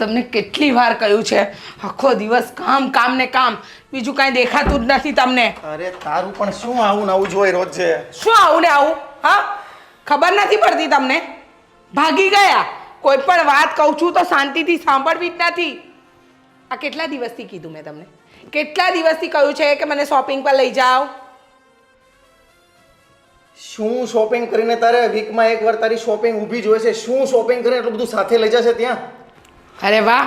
તમને કેટલી વાર કહ્યું છે આખો દિવસ કામ કામ ને કામ, બીજું કાંઈ દેખાતું જ નથી તમને. અરે તારું પણ શું આવું ને આવું જોઈએ રોજ છે? શું આવું ને આવું? હા, ખબર નથી પડતી તમને? ભાગી ગયા. કોઈ પણ વાત કહું છું તો શાંતિથી સાંભળવી જ નથી. આ કેટલા દિવસથી કીધું મેં તમને? કેટલા દિવસથી કહ્યું છે કે મને શોપિંગ પર લઈ જાઓ? શું શોપિંગ કરીને તારે વીકમાં એકવાર તારી શોપિંગ ઊભી જ હોય છે? શું શોપિંગ કરીને એટલું બધું સાથે લઈ જશે ત્યાં? અરે વાહ,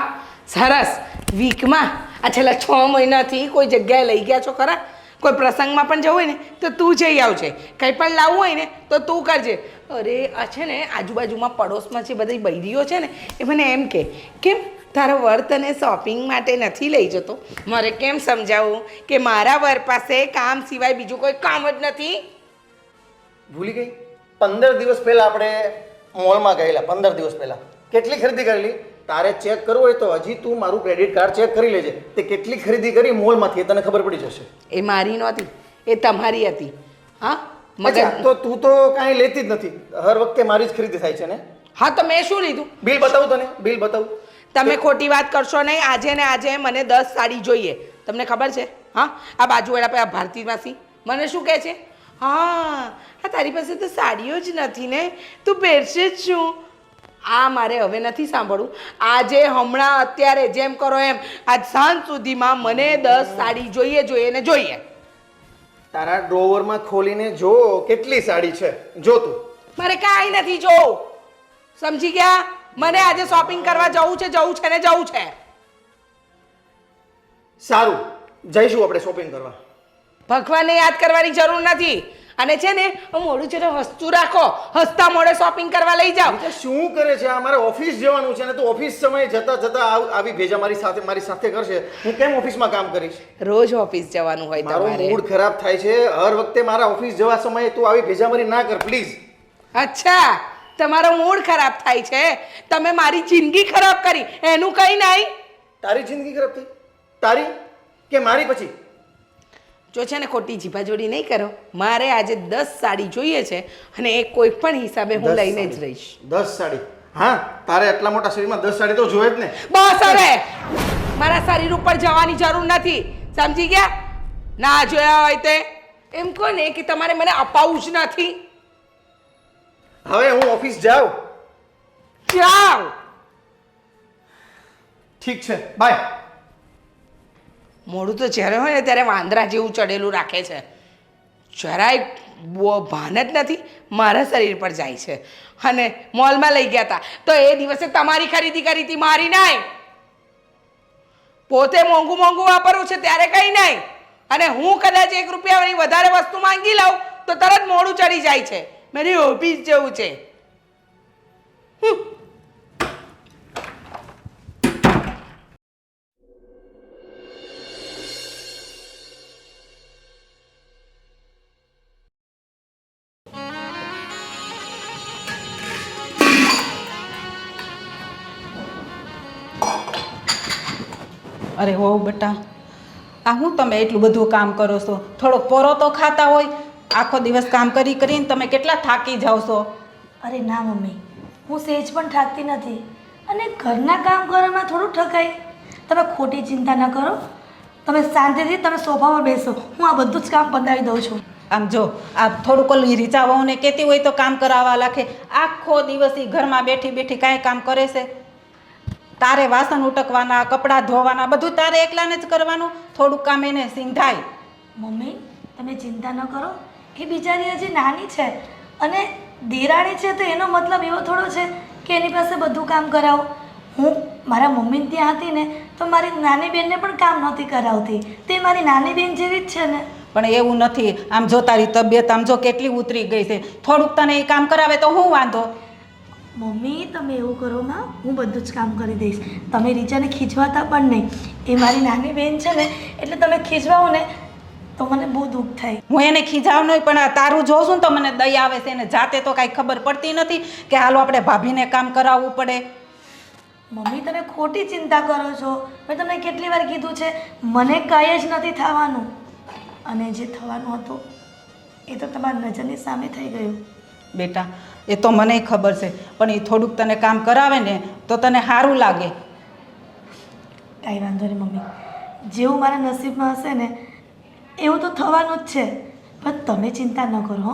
સરસ. વીકમાં આ છેલ્લા 6 મહિનાથી કોઈ જગ્યાએ લઈ ગયા છો ખરા? કોઈ પ્રસંગમાં પણ જવું હોય ને તો તું જઈ આવજે, કંઈ પણ લાવવું હોય ને તો તું કરજે. અરે આ છે ને આજુબાજુમાં પડોશમાં જે બધી બૈરીઓ છે ને એ મને એમ કે કેમ તારો વર તને શોપિંગ માટે નથી લઈ જતો? મારે કેમ સમજાવું કે મારા વર પાસે કામ સિવાય બીજું કોઈ કામ જ નથી? ભૂલી ગઈ? 15 દિવસ પહેલા આપણે મોલમાં ગયેલા. 15 દિવસ પહેલા કેટલી ખરીદી કરેલી? તારે ચેક કરવું હોય તો હજી તું મારું ક્રેડિટ કાર્ડ ચેક કરી લેજે. તે કેટલી ખરીદી કરી મોલમાંથી તને ખબર પડી જશે. એ મારી નહોતી, એ તમારી હતી. હા મજા તો તું તો કાંઈ લેતી જ નથી. હર વખતે મારી જ ખરીદી થાય છે ને? હા તો મેં શું લીધું? બિલ બતાવું તને, બિલ બતાવું. તમે ખોટી વાત કરશો નહીં. આજે ને આજે મને 10 સાડી જોઈએ. તમને ખબર છે? હા, આ બાજુવાળા પેલા ભારતી માસી મને શું કહે છે? હા તારી પાસે તો સાડીઓ જ નથી ને, તું પહેરશે જ શું? આ મારે હવે નથી સાંભળવું. આજે હમણાં અત્યારે જેમ કરો એમ આજ સાંજ સુધીમાં મને 10 સાડી જોઈએ ને જોઈએ. તારા ડ્રોવરમાં ખોલીને જો કેટલી સાડી છે, જો તું. મારે કાંઈ નથી જોવું, સમજી ગયા? મને આજે શોપિંગ કરવા જવું છે ને જવું છે. સારું, જઈશું આપણે શોપિંગ કરવા. ભગવાનને યાદ કરવાની જરૂર નથી. અને છે ને મોડું છે હસતું રાખો, હસતા મોડે શોપિંગ કરવા લઈ જાઓ. શું કરે છે? અમારે ઓફિસ જવાનું છે ને તું ઓફિસ સમયે જતા આવી ભેજા મારી સાથે કરશે. હું કેમ ઓફિસમાં કામ કરીશ? રોજ ઓફિસ જવાનું હોય મારો તમારે. મૂડ ખરાબ થાય છે હર વખતે મારા ઓફિસ જવા સમયે તું આવી ભેજામારી ના કર પ્લીઝ. અચ્છા, તમારો મૂડ ખરાબ થાય છે? તમે મારી જિંદગી ખરાબ કરી એનું કંઈ નહીં. તારી જિંદગી ખરાબ થઈ? તારી કે મારી? પછી જો છે ને ખોટી જીભાજોડી નહીં કરો. મારે આજે 10 સાડી જોઈએ છે અને એ કોઈ પણ હિસાબે હું લઈને જ રહીશ. 10 સાડી? હા, તારે એટલા મોટા શરીરમાં 10 સાડી તો જોઈએ જ ને. બસ હવે મારા શરીર ઉપર જવાની જરૂર નથી, સમજી ગયા? ના જોયા હોય તે એમ કહો ને કે તમારે મને અપાવું જ નથી. હવે હું ઓફિસ જાઉં. જાઓ. ઠીક છે, બાય. મોડું તો જ્યારે હોય ને ત્યારે વાંદરા જેવું ચડેલું રાખે છે. જરાય ભાન જ નથી મારા શરીર પર જાય છે. અને મોલમાં લઈ ગયા હતા તો એ દિવસે તમારી ખરીદી કરી હતી, મારી નહીં. પોતે મોંઘું વાપરવું છે ત્યારે કંઈ નહીં. અને હું કદાચ 1 રૂપિયાની વધારે વસ્તુ માંગી લઉં તો તરત મોડું ચડી જાય છે. મારે ઓફિસ જવું છે. અરે હો બેટા, આ હું તમે એટલું બધું કામ કરો છો? થોડોક પોરો તો ખાતા હોય. આખો દિવસ કામ કરીને તમે કેટલા થાકી જાઓ છો. અરે ના મમ્મી, હું સહેજ પણ થાકતી નથી. અને ઘરના કામ કરવામાં થોડું ઠકાય. તમે ખોટી ચિંતા ન કરો. તમે શાંતિથી તમે સોફા પર બેસો, હું આ બધું જ કામ પતાવી દઉં છું. આમ જો આ થોડુંક ઓલી રીચા વહુને કહેતી હોય તો કામ કરાવવા લાગે. આખો દિવસ ઈ ઘરમાં બેઠી કાંઈ કામ કરે છે? તારે વાસણ ઉટકવાના, કપડાં ધોવાના, બધું તારે એકલાને જ કરવાનું. થોડુંક કામ એને સિંધાય. મમ્મી તમે ચિંતા ન કરો. એ બિચારી હજી નાની છે અને દેરાણી છે તો એનો મતલબ એવો થોડો છે કે એની પાસે બધું કામ કરાવો. હું મારા મમ્મીને ત્યાં હતી ને તો મારી નાની બહેનને પણ કામ નહોતી કરાવતી. તે મારી નાની બહેન જેવી જ છે ને. પણ એવું નથી. આમ જો તારી તબિયત આમ જો કેટલી ઉતરી ગઈ છે. થોડુંક તને એ કામ કરાવે તો હું વાંધો? મમ્મી તમે એવું કરો માં, હું બધું જ કામ કરી દઈશ. તમે રીચાને ખીજવાતા પણ નહીં. એ મારી નાની બહેન છે ને એટલે તમે ખીજવાઓ ને તો મને બહુ દુઃખ થાય. હું એને ખીજાવ નહીં, પણ આ તારું જોઉં છું ને તો મને દયા આવે છે. એને જાતે તો કાંઈ ખબર પડતી નથી કે હાલો આપણે ભાભીને કામ કરાવવું પડે. મમ્મી તમે ખોટી ચિંતા કરો છો. મેં તમને કેટલી વાર કીધું છે મને કાંઈ જ નથી થવાનું. અને જે થવાનું હતું એ તો તમારી નજરની સામે થઈ ગયું. બેટા એ તો મને ખબર છે, પણ એ થોડુંક તને કામ કરાવે ને તો તને સારું લાગે. કાંઈ વાંધો નહીં મમ્મી, જેવું મારા નસીબમાં હશે ને એવું તો થવાનું જ છે. પણ તમે ચિંતા ન કરો હો,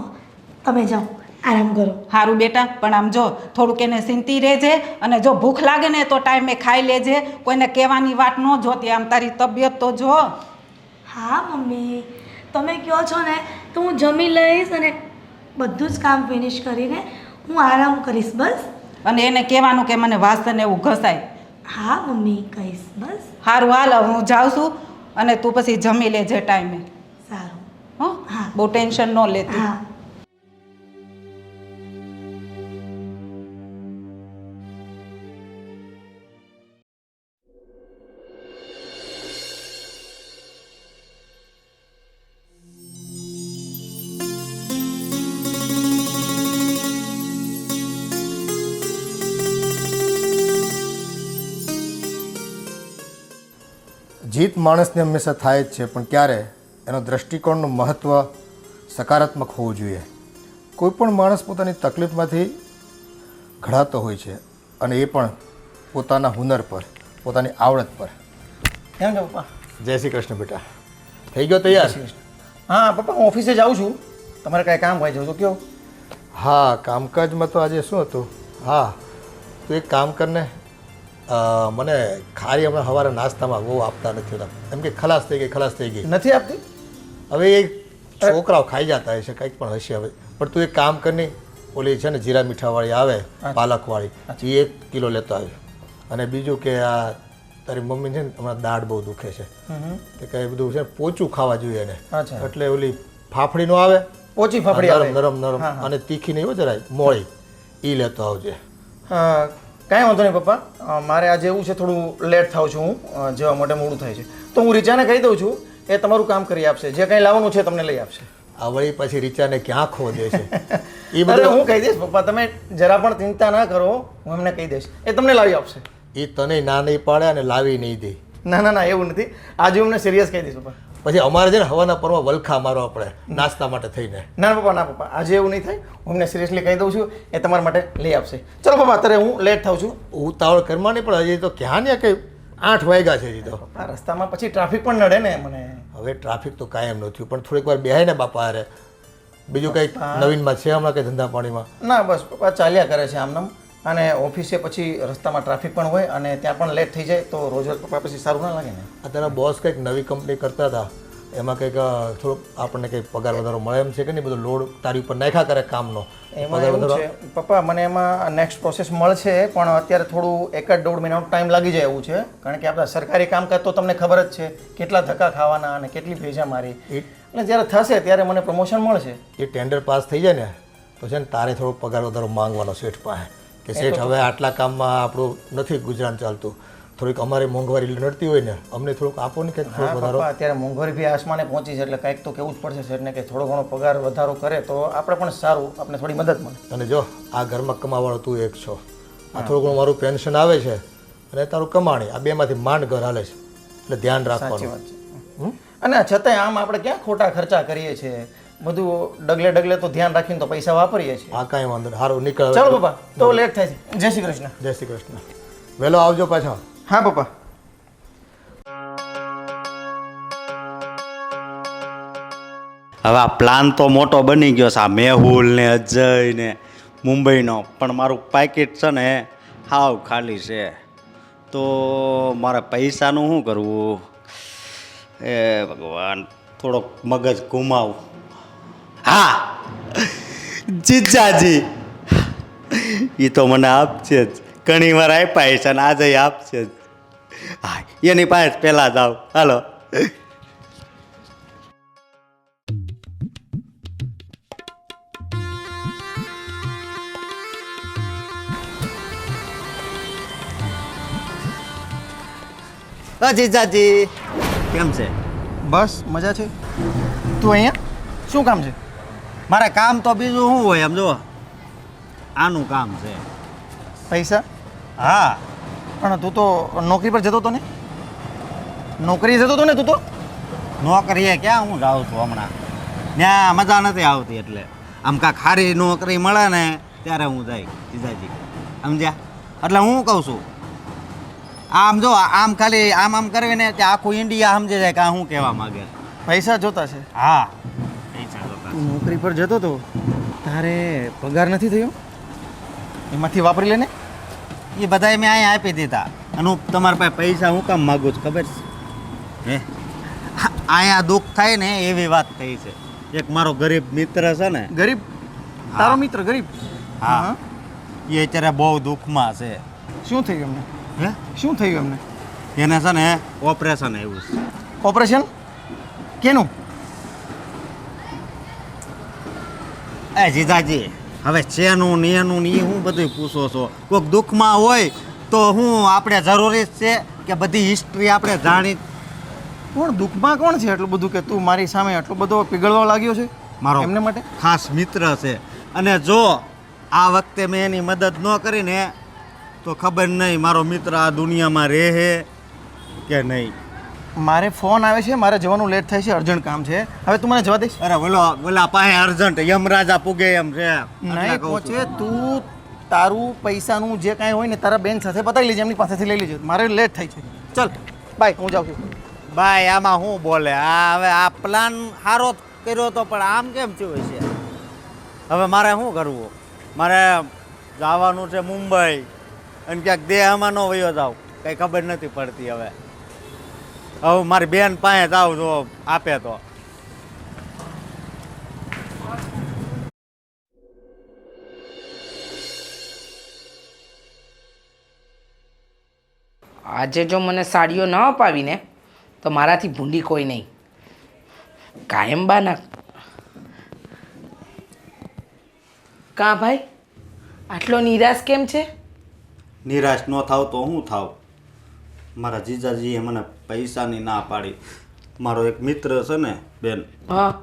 તમે જાઓ આરામ કરો. સારું બેટા, પણ આમ જો થોડુંક એને ચિંતી રહેજે, અને જો ભૂખ લાગે ને તો ટાઈમે ખાઈ લેજે, કોઈને કહેવાની વાત ન જોતી, આમ તારી તબિયત તો જો. હા મમ્મી, તમે કહો છો ને તો હું જમી લઈશ અને બધું જ કામ ફિનિશ કરીને હું આરામ કરીશ બસ. અને એને કહેવાનું કે મને વાસણ એવું ઘસાય. હા મમ્મી કહીશ બસ. સારું હાલ, હવે હું જાઉં છું, અને તું પછી જમી લેજે ટાઈમે. સારું. હો હા. બહુ ટેન્શન ન લેતી. હા. જીત માણસને હંમેશા થાય જ છે, પણ ક્યારે એનો દૃષ્ટિકોણનું મહત્ત્વ સકારાત્મક હોવું જોઈએ. કોઈ પણ માણસ પોતાની તકલીફમાંથી ઘડાતો હોય છે, અને એ પણ પોતાના હુનર પર, પોતાની આવડત પર. કેમ છે પપ્પા? જય શ્રી કૃષ્ણ બેટા. થઈ ગયો તૈયાર? હા પપ્પા, હું ઓફિસે જાઉં છું. તમારે કાંઈ કામ હોય તો કયો. હા, કામકાજમાં તો આજે શું હતું? હા, તું એક કામ કરને, મને ખારી હમણાં સવારે નાસ્તામાં બહુ આપતા નથી હોતા, એમ કે ખલાસ થઈ ગઈ. નથી આપતી? હવે એ છોકરાઓ ખાઈ જતા હશે, કંઈક પણ હશે હવે. પણ તું એક કામ કરની, ઓલી છે ને જીરા મીઠાવાળી આવે, પાલકવાળી, એ 1 કિલો લેતો આવી. અને બીજું કે આ તારી મમ્મી છે ને હમણાં દાઢ બહુ દુખે છે, તે કંઈ બધું છે ને પોચું ખાવા જોઈએ એને. એટલે ઓલી ફાફડીનો આવે, ઓછી ફાફડી આવે, નરમ અને તીખી નહીં હોય જરાય, મોળી, એ લેતો આવજે. કાંઈ વાંધો નહીં પપ્પા, મારે આજે એવું છે થોડું લેટ થાઉં છું હું, જવા માટે મોડું થાય છે, તો હું રીચાને કહી દઉં છું, એ તમારું કામ કરી આપશે, જે કંઈ લાવવાનું છે તમને લઈ આપશે. આ વળી પછી રીચાને ક્યાં ખો દે છે એ અરે હું કહી દઈશ પપ્પા, તમે જરા પણ ચિંતા ના કરો, હું એમને કહી દઈશ, એ તમને લાવી આપશે. એ તને ના નહીં પાડે અને લાવી નહીં દે. ના એવું નથી, આજે હું એમને સિરિયસ કહી દઈશ પપ્પા. પછી અમારે છે ને હવાના પરમાં વલખા મારો આપણે નાસ્તા માટે થઈને. ના પપ્પા, આજે એવું નહીં થાય, હું એમને સિરિયસલી કહી દઉં છું, એ તમારા માટે લઈ આપશે. ચલો પપ્પા, અત્યારે હું લેટ થાઉં છું. ઉતાવળ કરવા નહીં, પણ હજી તો ક્યાં ને કંઈ 8 વાગ્યા છે હજી તો. આ રસ્તામાં પછી ટ્રાફિક પણ નડે ને મને. હવે ટ્રાફિક તો કાયમ ન થયું, પણ થોડીક વાર બેહાય ને બાપા હારે. બીજું કંઈક નવીનમાં છે હમણાં કંઈ ધંધા પાણીમાં? ના બસ પપ્પા, ચાલ્યા કરે છે આમનામ, અને ઓફિસે પછી રસ્તામાં ટ્રાફિક પણ હોય અને ત્યાં પણ લેટ થઈ જાય તો રોજ પપ્પા પછી સારું ના લાગે ને. આ તારા બોસ કંઈક નવી કંપની કરતા હતા, એમાં કંઈક થોડુંક આપણને કંઈક પગાર વધારો મળે એમ છે કે નહીં? બધો લોડ તારી ઉપર નાખ્યા કરે કામનો. એમાં એવું છે પપ્પા, મને એમાં નેક્સ્ટ પ્રોસેસ મળશે, પણ અત્યારે થોડું 1-1.5 મહિનાનો ટાઈમ લાગી જાય એવું છે, કારણ કે આપણા સરકારી કામકાજ તો તમને ખબર જ છે, કેટલા ધક્કા ખાવાના અને કેટલી ભેજા મારી. એટલે જ્યારે થશે ત્યારે મને પ્રમોશન મળશે. એ ટેન્ડર પાસ થઈ જાય ને તો છે ને તારે થોડો પગાર વધારો માંગવાનો શેઠ પાસે, કે શેઠ હવે આટલા કામમાં આપણું નથી ગુજરાન ચાલતું, થોડીક અમારે મોંઘવારી નડતી હોય ને, અમને થોડુંક આપો ને કંઈક થોડો વધારો. અત્યારે મોંઘવારી બી આસમાને પહોંચી છે, એટલે કંઈક તો કેવું જ પડશે શેઠને કે થોડો ઘણો પગાર વધારો કરે તો આપણે પણ સારું, આપણે થોડી મદદ મળે. અને જો આ ઘરમાં કમાવાળો તું એક છો, આ થોડું ઘણું મારું પેન્શન આવે છે અને તારું કમાણી, આ બેમાંથી માંડ ઘર હાલે છે, એટલે ધ્યાન રાખવાનું. સાચી વાત છે. અને છતાંય આમ આપણે ક્યાં ખોટા ખર્ચા કરીએ છીએ, બધું ડગલે તો ધ્યાન રાખીને તો પૈસા વાપરીએ છીએ. આ કાંઈ વાંધો નહીં, સારું નીકળ. ચાલો પપ્પા, તો લેટ થાય છે. જય શ્રી કૃષ્ણ. જય શ્રી કૃષ્ણ. વહેલો આવજો પાછા. હા પપ્પા. હવે આ પ્લાન તો મોટો બની ગયો છે, આ મેહુલ ને અજય ને મુંબઈનો, પણ મારું પાકીટ છે ને હાવ ખાલી છે, તો મારે પૈસાનું શું કરવું? એ ભગવાન, થોડોક મગજ ઘુમાવું. હા, જીજાજી એ તો મને આપશે જ, ઘણી વાર આપ્યા છે અને આજે આપશે જ. હા, એની પાસે પહેલાં જાવ. હાલો. જીજાજી કેમ છે? બસ મજા છે. તું અહીંયા શું કામ છે? મારે કામ તો બીજું શું હોય, એમ જો આનું કામ છે. પૈસા? હા. પણ તું તો નોકરી પર જતો હતો ને? નોકરી જતો હતો ને તું તો? નોકરીએ ક્યાં હું જાઉં છું હમણાં, ત્યાં મજા નથી આવતી, એટલે આમ કાંઈક સારી નોકરી મળે ને ત્યારે હું જાય જીજાજી, સમજ્યા? એટલે હું કહું છું આમ જો આમ ખાલી આમ કરવી ને તે આખું ઇન્ડિયા સમજે જાય કે આ શું કહેવા માંગે. પૈસા જોતા છે. હા પૈસા જોતા. તું નોકરી પર જતો તો તારે પગાર નથી થયો? એમાંથી વાપરી લે ને. એ બધા મેં અહીંયા આપી દીધા અને હું તમારા પાસે પૈસા હું કામ માગું છું ખબર છે? હે અહીંયા દુઃખ થાય ને એવી વાત થઈ છે. એક મારો ગરીબ મિત્ર છે ને, ગરીબ? તારો મિત્ર ગરીબ? હા એ અત્યારે બહુ દુઃખમાં છે. શું થયું એમને? હે શું થયું એમને? એને છે ને ઓપરેશન આવ્યું છે. ઓપરેશન? કેનું? એ જીજાજી હવે છેનું ને એનું ને એ હું બધું પૂછો છો? કોઈક દુઃખમાં હોય તો હું આપણે જરૂરી જ છે કે બધી હિસ્ટ્રી આપણે જાણી? કોણ દુઃખમાં કોણ છે એટલું બધું કે તું મારી સામે આટલો બધો પીગળવા લાગ્યો છે? મારો એમને માટે ખાસ મિત્ર છે અને જો આ વખતે મેં એની મદદ ન કરીને તો ખબર નહીં મારો મિત્ર આ દુનિયામાં રહે કે નહીં. મારે ફોન આવે છે, મારે જવાનું લેટ થાય છે, અર્જન્ટ કામ છે. હવે તું મને જવા દઈશ? અરે ઓલા પાસે અર્જન્ટ યમરાજા પૂગે એમ છે. નહીં પહોંચે. તું તારું પૈસાનું જે કાંઈ હોય ને તારા બેન સાથે પતાવી લેજે, એમની પાસેથી લઈ લેજે. મારે લેટ થાય છે. ચાલ બાય, હું જાઉં છું. ભાઈ આમાં શું બોલે? આ હવે આ પ્લાન સારો કર્યો તો પણ આમ કેમ થયું છે? હવે મારે શું કરવું? મારે જવાનું છે મુંબઈ અને ક્યાંક દેહમાં ન વયો જાવ કંઈ ખબર નથી પડતી. હવે મારી બેન પાસે જાવ જો આપે તો. આજે જો મને સાડીઓ ન અપાવીને તો મારાથી ભૂંડી કોઈ નહીં. કાયમ બાના. કાં ભાઈ આટલો નિરાશ કેમ છે? નિરાશ ન થાવ તો હું થાવ? મારા જીજાજીએ મને પૈસાની ના પાડી. મારો એક મિત્ર છે ને બેન, હા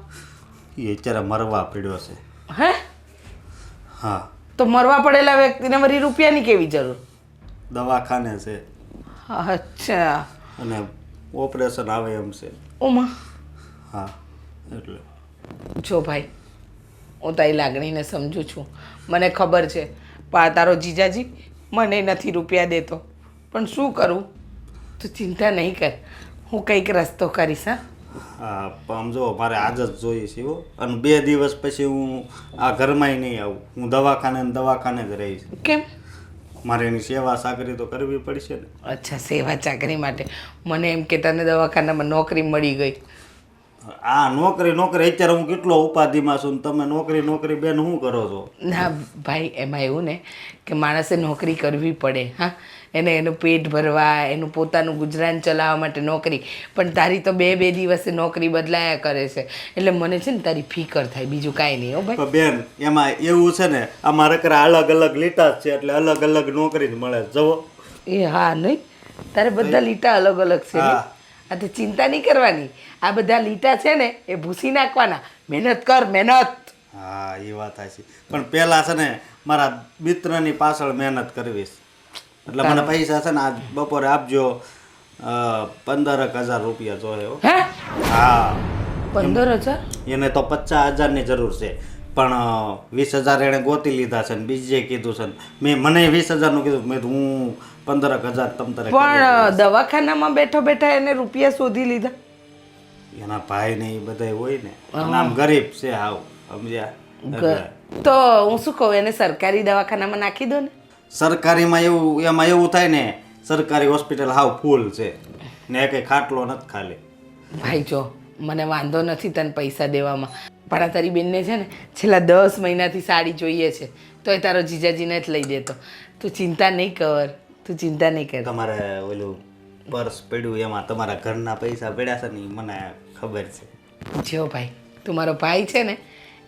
એ અત્યારે મરવા પડ્યો છે. હે? હા તો મરવા પડેલા વ્યક્તિને વળી રૂપિયાની કેવી જરૂર? દવાખાને છે અચ્છા. અને ઓપરેશન આવે એમ છે. ઓમાં હા એટલે જો ભાઈ હું તારી લાગણીને સમજું છું, મને ખબર છે. પણ તારો જીજાજી મને નથી રૂપિયા દેતો. પણ શું કરું? તું ચિંતા નહીં કર, હું કંઈક રસ્તો કરીશ. હા હા પણ જો મારે આજ જ જોઈએ છે હો. અને 2 દિવસ પછી હું આ ઘરમાંય નહીં આવું. હું દવાખાને ને દવાખાને જ રહીશ. કેમ? મારે એની સેવા સાકરી તો કરવી પડશે ને. અચ્છા, સેવા ચાકરી માટે. મને એમ કે તને દવાખાનામાં નોકરી મળી ગઈ. આ નોકરી અત્યારે હું કેટલો ઉપાધિમાં છું ને તમે નોકરી બેન શું કરો છો? ના ભાઈ, એમાં એવું ને કે માણસે નોકરી કરવી પડે. હા, એને એનું પેટ ભરવા, એનું પોતાનું ગુજરાન ચલાવવા માટે નોકરી. પણ તારી તો 2 દિવસે નોકરી બદલાયા કરે છે. એટલે મને છે ને તારી ફિકર થાય, બીજું કાંઈ નહીં. હો ભાઈ પણ બેન એમાં એવું છે ને અમારે કરા અલગ અલગ લીટા જ છે એટલે અલગ અલગ નોકરી જ મળે. જવો એ હા નહીં, તારે બધા લીટા અલગ અલગ છે ને? હા. આ તો ચિંતા નહીં કરવાની. આ બધા લીટા છે ને એ ભૂસી નાખવાના. મહેનત કર, મહેનત. હા એ વાત છે. પણ પહેલા છે ને મારા મિત્રની પાછળ મહેનત કરવી છે. એટલે મને પૈસા છે ને આજ બપોરે આપજો. 15,000 રૂપિયા જોઈએ હો. હે? હા 15,000? એને તો 50,000ની જરૂર છે પણ 20,000 એણે ગોતી લીધા છે ને બીજે કીધું છે ને મને 20,000નું કીધું. મેં હું 15,000 તમ તારે પણ દવાખાનામાં બેઠો બેઠા એને રૂપિયા શોધી લીધા. એના ભાઈ ને એ બધા હોય ને અને આમ ગરીબ છે હાવ સમજ્યા. એટલે તો હું શું કહું, એને સરકારી દવાખાનામાં નાખી દો ને. સરકારીમાં એમાં એવું થાય ને સરકારી હોસ્પિટલ હાવ ફૂલ છે ને કંઈ ખાટલો નથી ખાલી. ભાઈ જો મને વાંધો નથી તને પૈસા દેવામાં, પણ આ તારી બેનને છે ને છેલ્લા 10 મહિનાથી સાડી જોઈએ છે તોય તારો જીજાજીને જ લઈ દેતો. તું ચિંતા નહીં કર, તું ચિંતા નહીં કર. તમારે ઓલું પર્સ પડ્યું એમાં તમારા ઘરના પૈસા પડ્યા છે ને ઈ મને ખબર છે. જો ભાઈ તું મારો ભાઈ છે ને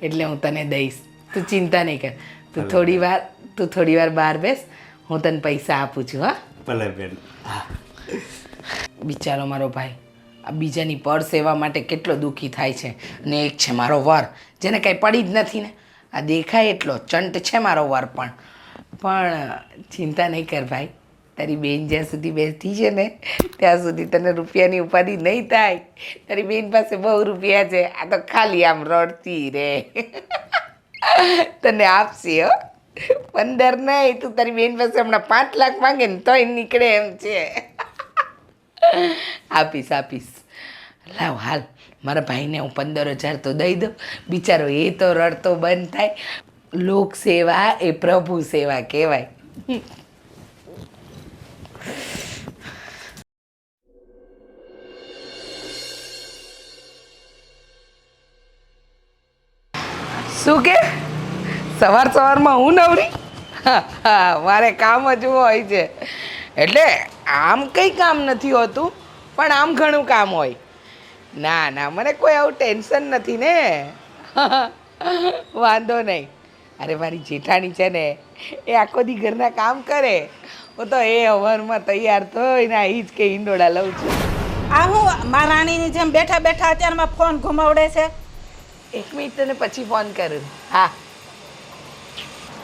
એટલે હું તને દઈશ. તું ચિંતા નહીં કર. તું થોડી વાર બહાર બેસ, હું તને પૈસા આપું છું. હા ભલે બેન. હા બિચારો મારો ભાઈ આ બીજાની પર સેવા માટે કેટલો દુઃખી થાય છે. અને એક છે મારો વર જેને કંઈ પડી જ નથી ને. આ દેખાય એટલો ચંટ છે મારો વર પણ ચિંતા નહીં કર ભાઈ. તારી બેન જ્યાં સુધી બેસતી છે ને ત્યાં સુધી તને રૂપિયાની ઉપાધિ નહીં થાય. તારી બેન પાસે બહુ રૂપિયા છે, આ તો ખાલી આમ રડતી રે. તને આપશે હો. 15 નહીં, તું તારી બેન પાસે હમણાં 5 લાખ માંગે ને તોય નીકળે એમ છે. આપીશ આપીશ. લાવ હાલ મારા ભાઈને હું 15,000 તો દઈ દઉં, બિચારો એ તો રડતો બંધ થાય. લોક સેવા એ પ્રભુ સેવા કહેવાય. શું કે સવારમાં હું નવરી? હા, મારે કામ જ હોય છે. એટલે આમ કંઈ કામ નથી હોતું, પણ આમ ઘણું કામ હોય. ના ના, મને કોઈ આવું ટેન્શન નથી ને. વાંધો નહીં. અરે મારી જેઠાણી છે ને, એ આખો દી ઘરના કામ કરે. હું તો એ હવારમાં તૈયાર થઈને અહીં જ કે હિંડોળા લઉં છું. આ હું મારા રાણીની જેમ બેઠા બેઠા અત્યારમાં ફોન ઘુમાવડે છે. 1 મિનિટ તને પછી ફોન કરું. હા.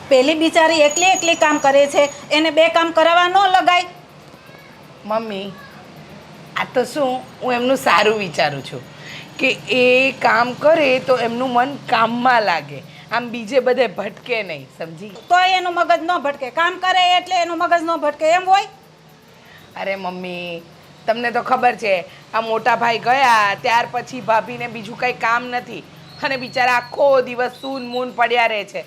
પેલી બિચારી એકલી એકલી કામ કરે છે, એને 2 કામ કરાવવા ન લગાય. મમ્મી, આ તો શું હું એમનું સારું વિચારું છું કે એ કામ કરે તો એમનું મન કામમાં લાગે, આમ બીજે બધે ભટકે નહીં. સમજી? તો એનું મગજ ન ભટકે. કામ કરે એટલે એનું મગજ ન ભટકે એમ હોય. અરે મમ્મી, તમને તો ખબર છે આ મોટા ભાઈ ગયા ત્યાર પછી ભાભીને બીજું કંઈ કામ નથી અને બિચારા આખો દિવસ સૂન મૂન પડ્યા રહે છે.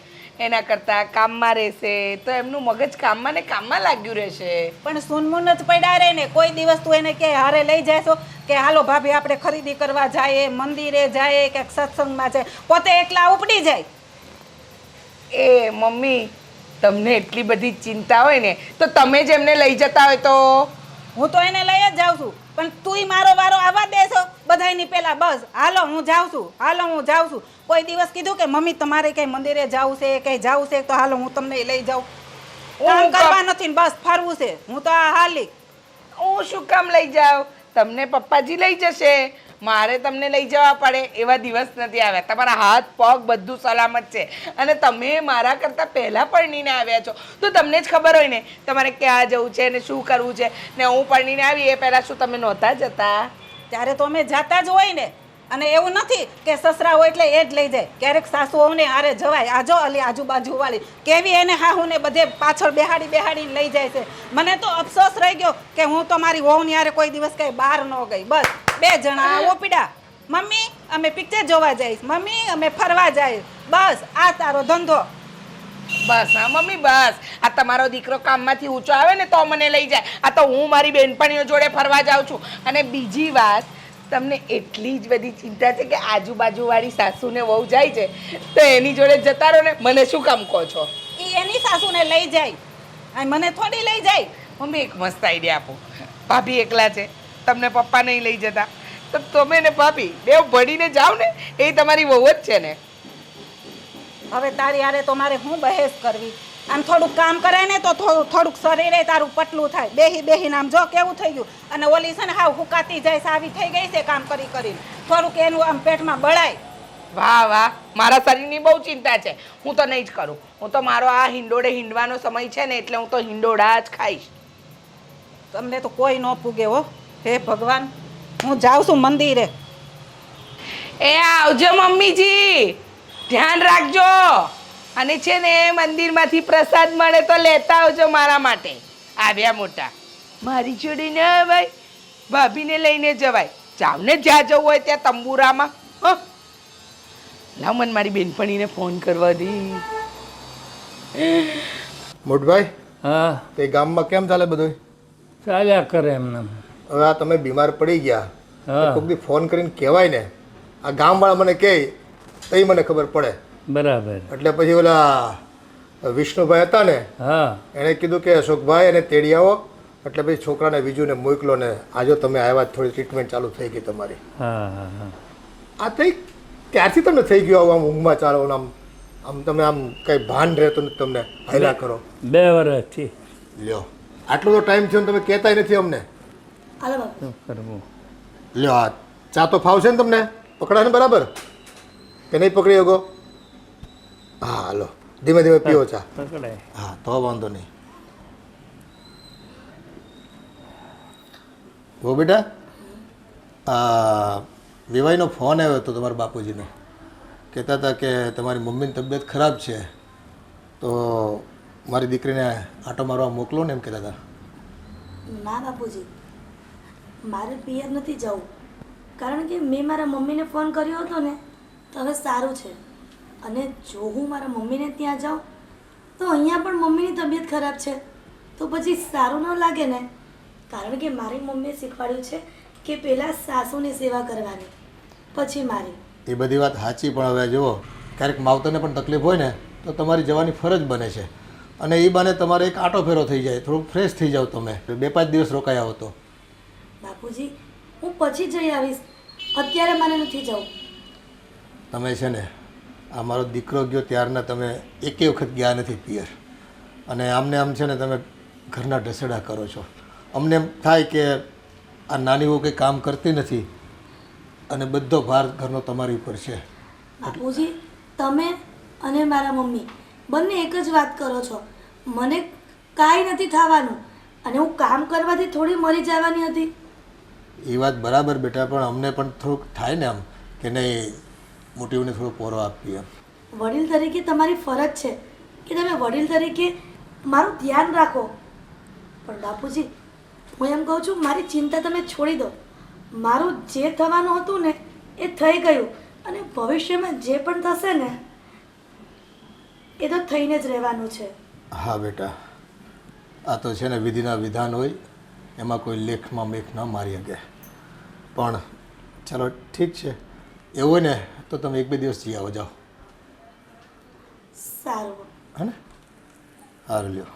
એના કરતાં કામમાં રહેશે તો એમનું મગજ કામમાં ને કામમાં લાગ્યું રહેશે. પણ સુનમુન જ પડ્યા રહે ને. કોઈ દિવસ તું એને કે હારે લઈ જાય કે હાલો ભાભી આપણે ખરીદી કરવા જાય, મંદિરે જાય કે સત્સંગમાં જાય, પોતે એકલા ઉપડી જાય. એ મમ્મી, તમને એટલી બધી ચિંતા હોય ને તો તમે જ એમને લઈ જતા હોય તો. હું તો એને લઈ જ જાઉં છું, પણ તુંય મારો વારો આવવા દેશો બધાયની પહેલા. બસ હાલો હું જાઉં છું, હાલો હું જાઉં છું. કોઈ દિવસ કીધું કે મમ્મી તમારે કંઈ મંદિરે જવું છે, કંઈ જવું છે તો હાલો હું તમને લઈ જાઉં. કામ કરવા નથી ને બસ ફરવું છે. હું તો આ હાલી. હું શું કામ લઈ જાઉં? તમને પપ્પાજી લઈ જશે, મારે તમને લઈ જવા પડે એવા દિવસ નથી આવ્યા. તમારા હાથ પગ બધું સલામત છે અને તમે મારા કરતાં પહેલાં પરણીને આવ્યા છો તો તમને જ ખબર હોય ને તમારે ક્યાં જવું છે ને શું કરવું છે. ને હું પરણીને આવી એ પહેલાં શું તમે નહોતા જતા? ત્યારે તો અમે જાતા જ હોય ને. અને એવું નથી કે સસરા હોય એટલે એ જ લઈ જાય. ક્યારેક સાસુઓને હારે જવાય. આજો અલી આજુબાજુ વાળી કેવી એને હાહુને બધે પાછળ બેહાડીને લઈ જાય છે. મને તો અફસોસ રહી ગયો કે હું તો મારી વહુની હારે કોઈ દિવસ કંઈ બહાર ન ગઈ. બસ 2 જણા ઓપીડા. મમ્મી અમે પિક્ચર જોવા જઈશ, મમ્મી અમે ફરવા જઈશ. બસ આ તારો ધંધો. બસ હા મમ્મી, બસ આ તમારો દીકરો કામમાંથી ઊંચો આવે ને તો મને લઈ જાય. આ તો હું મારી બેનપણીઓ જોડે ફરવા જાઉં છું. અને બીજી વાત, તમને એટલી જ બધી ચિંતા છે કે આજુબાજુવાળી સાસુને વહુ જાય છે તો એની જોડે જતા રહો ને. મને શું કામ કહો છો? એ એની સાસુને લઈ જાય અને મને થોડી લઈ જાય. મમ્મી એક મસ્ત આઈડિયા આપો. ભાભી એકલા છે, તમને પપ્પા નહીં લઈ જતા, તો તમે ને ભાભી બેવ ભણીને જાઓ ને. એ તમારી વહુ જ છે ને. હવે તારી હારે તો મારે શું બહેસ કરવી? આમ થોડુંક કામ કરે ને તો થોડુંક શરીરે તારું પટલું થાય. બેહીને આમ જો કેવું થઈ ગયું. અને ઓલી છે ને હાવ હુકાતી જાય સાવી થઈ ગઈ છે કામ કરીને. થોડુંક એનું આમ પેટમાં બળાય. વાહ વાહ, મારા શરીરની બહુ ચિંતા છે. હું તો નહીં જ કરું. હું તો મારો આ હિંડોળે હિંડવાનો સમય છે ને એટલે હું તો હિંડોળા જ ખાઈશ. તમને તો કોઈ ન પૂગે હો. હે ભગવાન, હું જાઉં છું મંદિરે. એ આવજો મમ્મીજી, ધ્યાન રાખજો. અને છે ને મંદિરમાંથી પ્રસાદ મળે તો લેતા આવજો મારા માટે. આવ્યા મોટા, મારી જોડે ન અવાય, ભાભીને લઈને જવાય. જાવ ને જ્યાં જવું હોય ત્યાં તંબુરામાં. લાવ મને મારી બેનપણીને ફોન કરવા દે. મોટભાઈ, હા, તે ગામમાં કેમ ચાલે બધું? ચાલ્યા કરે એમને. હવે આ તમે બીમાર પડી ગયા, હા. કોઈક દી ફોન કરીને કહેવાય ને. આ ગામવાળા મને કહે તો મને ખબર પડે. બરાબર. એટલે પછી ઓલા વિષ્ણુભાઈ હતા ને, હા, એણે કીધું કે અશોકભાઈ એને તેડી આવો. એટલે પછી છોકરાને બીજુને મોકલો ને આજો તમે આવ્યા, થોડી ટ્રીટમેન્ટ ચાલુ થઈ ગઈ તમારી. હા, હા, હા. આ થઈ ત્યારથી તમને થઈ ગયું આમ ઊંઘમાં ચાલો આમ આમ તમે આમ કંઈ ભાન રહેતું નથી તમને. હાલ્યા કરો 2 વર્ષથી. લ્યો, આટલો તો ટાઈમ થયો ને તમે કહેતાય નથી અમને. હાલો બાપુ. શું કરવું? લ્યો, આ ચા તો ફાવશે ને તમને? પકડા ને બરાબર કે નહીં પકડી શકો? હા હાલો, ધીમે ધીમે પીવો ચા. પકડાય. હા તો વાંધો નહીં. હો બેટા, વિવાઈનો ફોન આવ્યો હતો તમારા બાપુજીનો. કહેતા હતા કે તમારી મમ્મીની તબિયત ખરાબ છે તો મારી દીકરીને આંટો મારવા મોકલો ને એમ કહેતા હતા. ના બાપુજી, મારે પિયર નથી જવું, કારણ કે મેં મારા મમ્મીને ફોન કર્યો હતો ને તો હવે સારું છે. અને જો હું મારા મમ્મીને ત્યાં જાઉં તો અહીંયા પણ મમ્મીની તબિયત ખરાબ છે, તો પછી સારું ન લાગે ને. કારણ કે મારી મમ્મીએ શીખવાડ્યું છે કે પહેલાં સાસુની સેવા કરવાની, પછી મારી. એ બધી વાત સાચી, પણ હવે જુઓ ક્યારેક માવતરને પણ તકલીફ હોય ને તો તમારી જવાની ફરજ બને છે. અને એ બાને તમારે એક આંટો ફેરો થઈ જાય, થોડુંક ફ્રેશ થઈ જાવ તમે. 2-5 દિવસ રોકાયા હો તો. બાપુજી, હું પછી જઈ આવીશ, અત્યારે મને નથી જવું. તમે છે ને આ મારો દીકરો ગયો ત્યારના તમે એકે વખત ગયા નથી પિયર, અને આમને આમ છે ને તમે ઘરના ઢસેડા કરો છો. અમને એમ થાય કે આ નાની વહુ કંઈ કામ કરતી નથી અને બધો ભાર ઘરનો તમારી ઉપર છે. બાપુજી, તમે અને મારા મમ્મી બંને એક જ વાત કરો છો. મને કાંઈ નથી થવાનું, અને હું કામ કરવાથી થોડી મરી જવાની હતી. એ વાત બરાબર બેટા, પણ અમને પણ થોડુંક થાય ને આમ કે નહીં મોટીઓને થોડો પોરો આપીએ એમ. વડીલ તરીકે તમારી ફરજ છે કે તમે વડીલ તરીકે મારું ધ્યાન રાખો. પણ બાપુજી, હું એમ કહું છું, મારી ચિંતા તમે છોડી દો. મારું જે થવાનું હતું ને એ થઈ ગયું, અને ભવિષ્યમાં જે પણ થશે ને એ તો થઈને જ રહેવાનું છે. હા બેટા, આ તો છે ને વિધિના વિધાન હોય, એમાં કોઈ લેખમાં મેખ ન મારી શકે. પણ ચાલો ઠીક છે, એવું હોય ને તો તમે 1-2 દિવસ જઈ આવો, જાઓ. સારું. હે ને? સારું, લ્યો